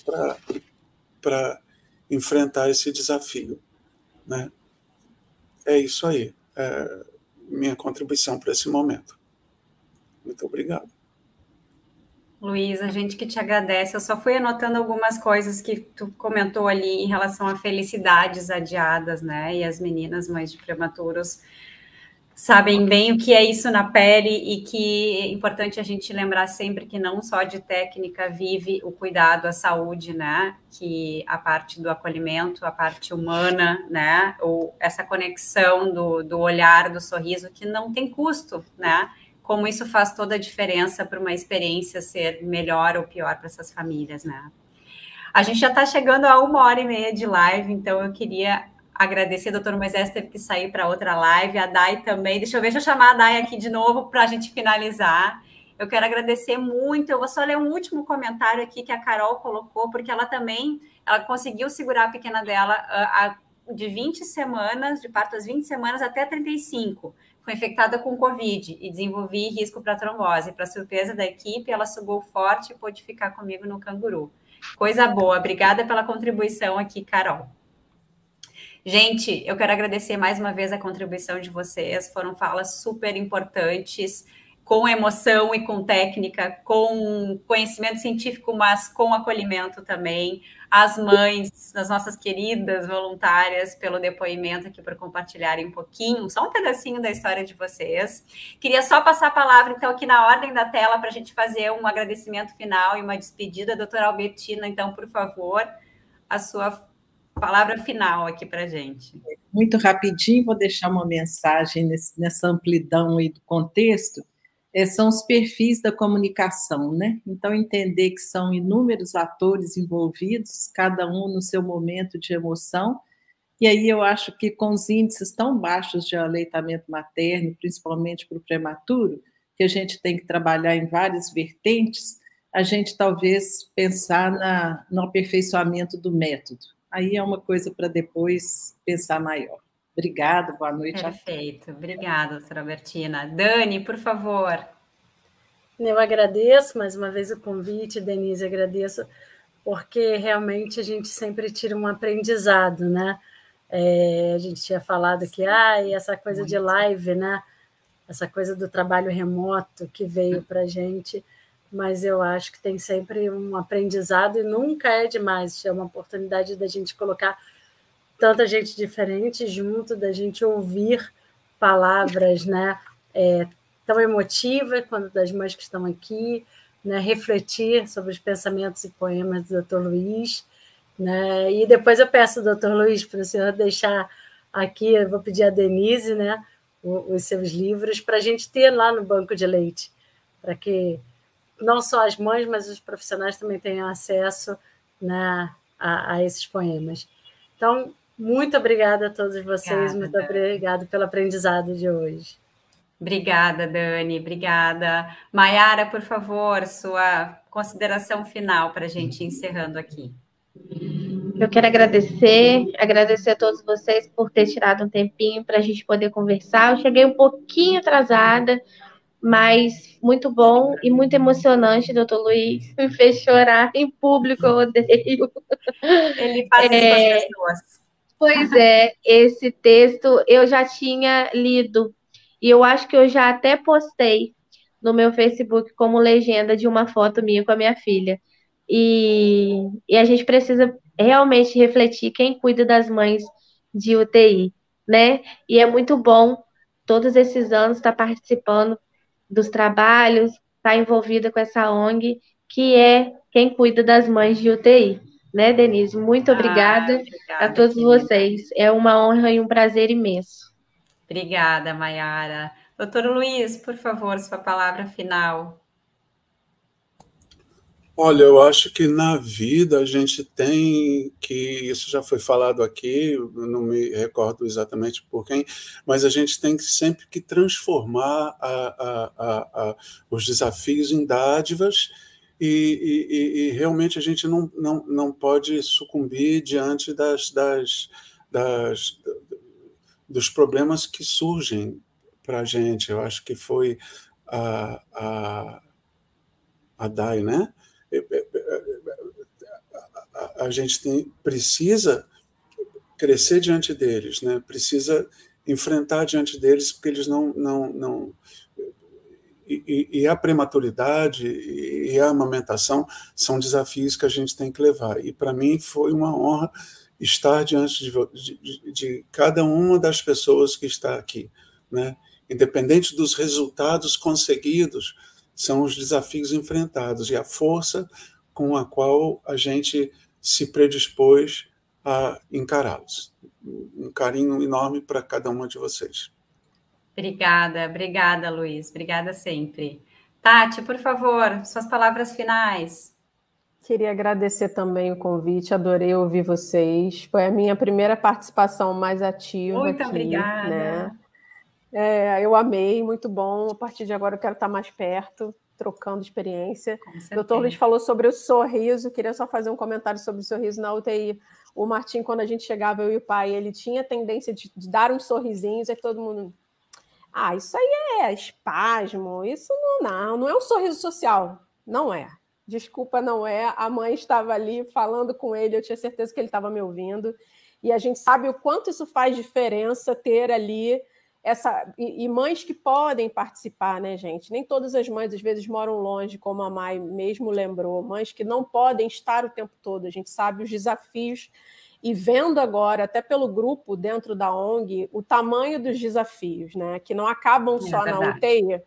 para enfrentar esse desafio, né? É isso aí, minha contribuição para esse momento. Muito obrigado. Luiz, a gente que te agradece. Eu só fui anotando algumas coisas que tu comentou ali em relação a felicidades adiadas, né? E as meninas mães de prematuros sabem bem o que é isso na pele e que é importante a gente lembrar sempre que não só de técnica vive o cuidado à saúde, né? Que a parte do acolhimento, a parte humana, né? Ou essa conexão do olhar, do sorriso, que não tem custo, né? Como isso faz toda a diferença para uma experiência ser melhor ou pior para essas famílias, né? A gente já está chegando a 1h30 de live, então eu queria agradecer, doutor Moisés teve que sair para outra live, a Dai também. Deixa eu chamar a Dai aqui de novo para a gente finalizar. Eu quero agradecer muito. Eu vou só ler um último comentário aqui que a Carol colocou, porque ela conseguiu segurar a pequena dela de 20 semanas, de parto às 20 semanas até 35. Foi infectada com Covid e desenvolvi risco para trombose. Para surpresa da equipe, ela sugou forte e pôde ficar comigo no canguru. Coisa boa. Obrigada pela contribuição aqui, Carol. Gente, eu quero agradecer mais uma vez a contribuição de vocês. Foram falas super importantes, com emoção e com técnica, com conhecimento científico, mas com acolhimento também. As mães, as nossas queridas voluntárias, pelo depoimento aqui, por compartilharem um pouquinho, só um pedacinho da história de vocês. Queria só passar a palavra, então, aqui na ordem da tela, para a gente fazer um agradecimento final e uma despedida. Doutora Albertina, então, por favor, a sua palavra final aqui para a gente. muito rapidinho, vou deixar uma mensagem nessa amplidão aí do contexto. São os perfis da comunicação, né? Então, entender que são inúmeros atores envolvidos, cada um no seu momento de emoção, e aí eu acho que com os índices tão baixos de aleitamento materno, principalmente para o prematuro, que a gente tem que trabalhar em várias vertentes, a gente talvez pensar no aperfeiçoamento do método. Aí é uma coisa para depois pensar maior. Obrigada, boa noite. Perfeito, obrigada, doutora Bertina. Dani, por favor. Eu agradeço mais uma vez o convite, Denise, agradeço, porque realmente a gente sempre tira um aprendizado, né? A gente tinha falado que essa coisa de live, né? Essa coisa do trabalho remoto que veio para a gente, mas eu acho que tem sempre um aprendizado e nunca é demais, é uma oportunidade da gente colocar tanta gente diferente junto, da gente ouvir palavras, né, tão emotivas quanto das mães que estão aqui, né, refletir sobre os pensamentos e poemas do Dr. Luiz, né, e depois eu peço ao Dr. Luiz para o senhor deixar aqui, eu vou pedir a Denise, né, os seus livros, para a gente ter lá no banco de leite, para que não só as mães, mas os profissionais também tenham acesso, né, a esses poemas. Então, muito obrigada a todos vocês, muito obrigada pelo aprendizado de hoje. Obrigada, Dani, obrigada. Maiara, por favor, sua consideração final para a gente ir encerrando aqui. Eu quero agradecer a todos vocês por ter tirado um tempinho para a gente poder conversar. Eu cheguei um pouquinho atrasada, mas muito bom e muito emocionante, doutor Luiz. Me fez chorar em público, eu odeio. Ele faz isso com as pessoas. Pois é, esse texto eu já tinha lido e eu acho que eu já até postei no meu Facebook como legenda de uma foto minha com a minha filha. E a gente precisa realmente refletir quem cuida das mães de UTI, né? E é muito bom todos esses anos estar participando dos trabalhos, estar envolvida com essa ONG, que é quem cuida das mães de UTI. Né, Denise? Muito obrigada a todos vocês. É uma honra e um prazer imenso. Obrigada, Maiara. Doutor Luiz, por favor, sua palavra final. Olha, eu acho que na vida a gente tem que, isso já foi falado aqui, não me recordo exatamente por quem, mas a gente tem que sempre que transformar os desafios em dádivas e realmente a gente não pode sucumbir diante dos problemas que surgem para a gente. Eu acho que foi a Dai, né? A gente precisa crescer diante deles, né? Precisa enfrentar diante deles, porque eles não e a prematuridade e a amamentação são desafios que a gente tem que levar. E para mim foi uma honra estar diante de cada uma das pessoas que está aqui, né? Independente dos resultados conseguidos, são os desafios enfrentados e a força com a qual a gente se predispôs a encará-los. Um carinho enorme para cada uma de vocês. Obrigada, Luiz. Obrigada sempre. Tati, por favor, suas palavras finais. Queria agradecer também o convite, adorei ouvir vocês. Foi a minha primeira participação mais ativa. Muito aqui, obrigada. Né? Eu amei, muito bom. A partir de agora eu quero estar mais perto, trocando experiência. O doutor Luiz falou sobre o sorriso, queria só fazer um comentário sobre o sorriso na UTI. O Martim, quando a gente chegava, eu e o pai, ele tinha tendência de dar uns sorrisinhos, e todo mundo... isso aí é espasmo, isso não é um sorriso social, não é. Desculpa, não é. A mãe estava ali falando com ele, eu tinha certeza que ele estava me ouvindo, e a gente sabe o quanto isso faz diferença ter ali e mães que podem participar, né, gente? Nem todas as mães, às vezes, moram longe, como a Mai mesmo lembrou, mães que não podem estar o tempo todo, a gente sabe os desafios, e vendo agora, até pelo grupo dentro da ONG, o tamanho dos desafios, né? Que não acabam só na UTI,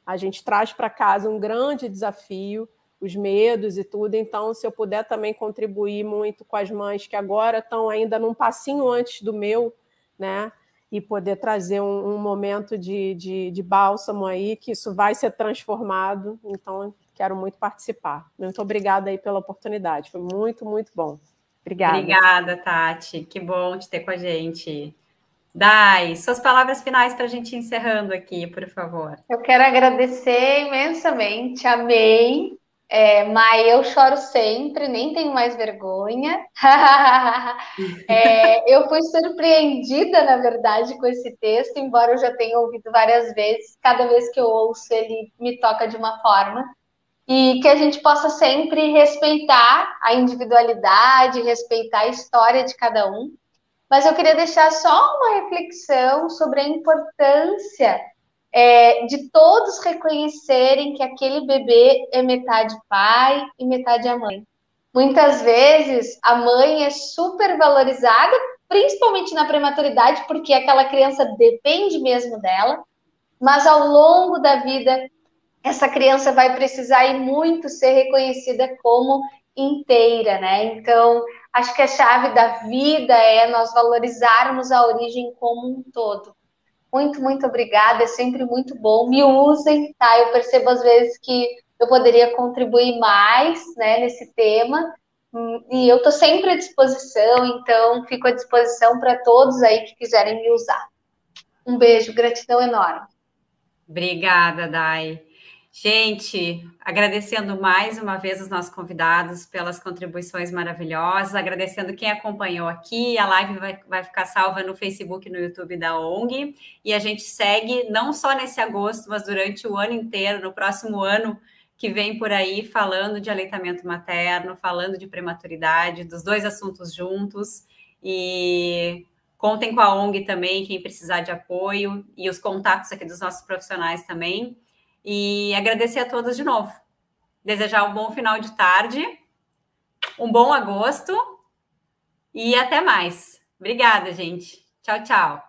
a gente traz para casa um grande desafio, os medos e tudo, então se eu puder também contribuir muito com as mães que agora estão ainda num passinho antes do meu, né? E poder trazer um momento de bálsamo aí, que isso vai ser transformado. Então, quero muito participar. Muito obrigada aí pela oportunidade. Foi muito, muito bom. Obrigada. Obrigada, Tati. Que bom te ter com a gente. Dai, suas palavras finais para a gente ir encerrando aqui, por favor. Eu quero agradecer imensamente, amei. Mai, eu choro sempre, nem tenho mais vergonha. Eu fui surpreendida, na verdade, com esse texto, embora eu já tenha ouvido várias vezes. Cada vez que eu ouço, ele me toca de uma forma. E que a gente possa sempre respeitar a individualidade, respeitar a história de cada um. Mas eu queria deixar só uma reflexão sobre a importância de todos reconhecerem que aquele bebê é metade pai e metade a mãe. Muitas vezes a mãe é super valorizada, principalmente na prematuridade, porque aquela criança depende mesmo dela, mas ao longo da vida essa criança vai precisar e muito ser reconhecida como inteira, né? Então, acho que a chave da vida é nós valorizarmos a origem como um todo. Muito, muito obrigada, é sempre muito bom. Me usem, tá? Eu percebo às vezes que eu poderia contribuir mais, né, nesse tema, e eu estou sempre à disposição, então fico à disposição para todos aí que quiserem me usar. Um beijo, gratidão enorme. Obrigada, Dai. Gente, agradecendo mais uma vez os nossos convidados pelas contribuições maravilhosas, agradecendo quem acompanhou aqui, a live vai ficar salva no Facebook e no YouTube da ONG, e a gente segue não só nesse agosto, mas durante o ano inteiro, no próximo ano que vem por aí, falando de aleitamento materno, falando de prematuridade, dos dois assuntos juntos, e contem com a ONG também, quem precisar de apoio, e os contatos aqui dos nossos profissionais também. E agradecer a todos de novo. Desejar um bom final de tarde, um bom agosto e até mais. Obrigada, gente. Tchau, tchau.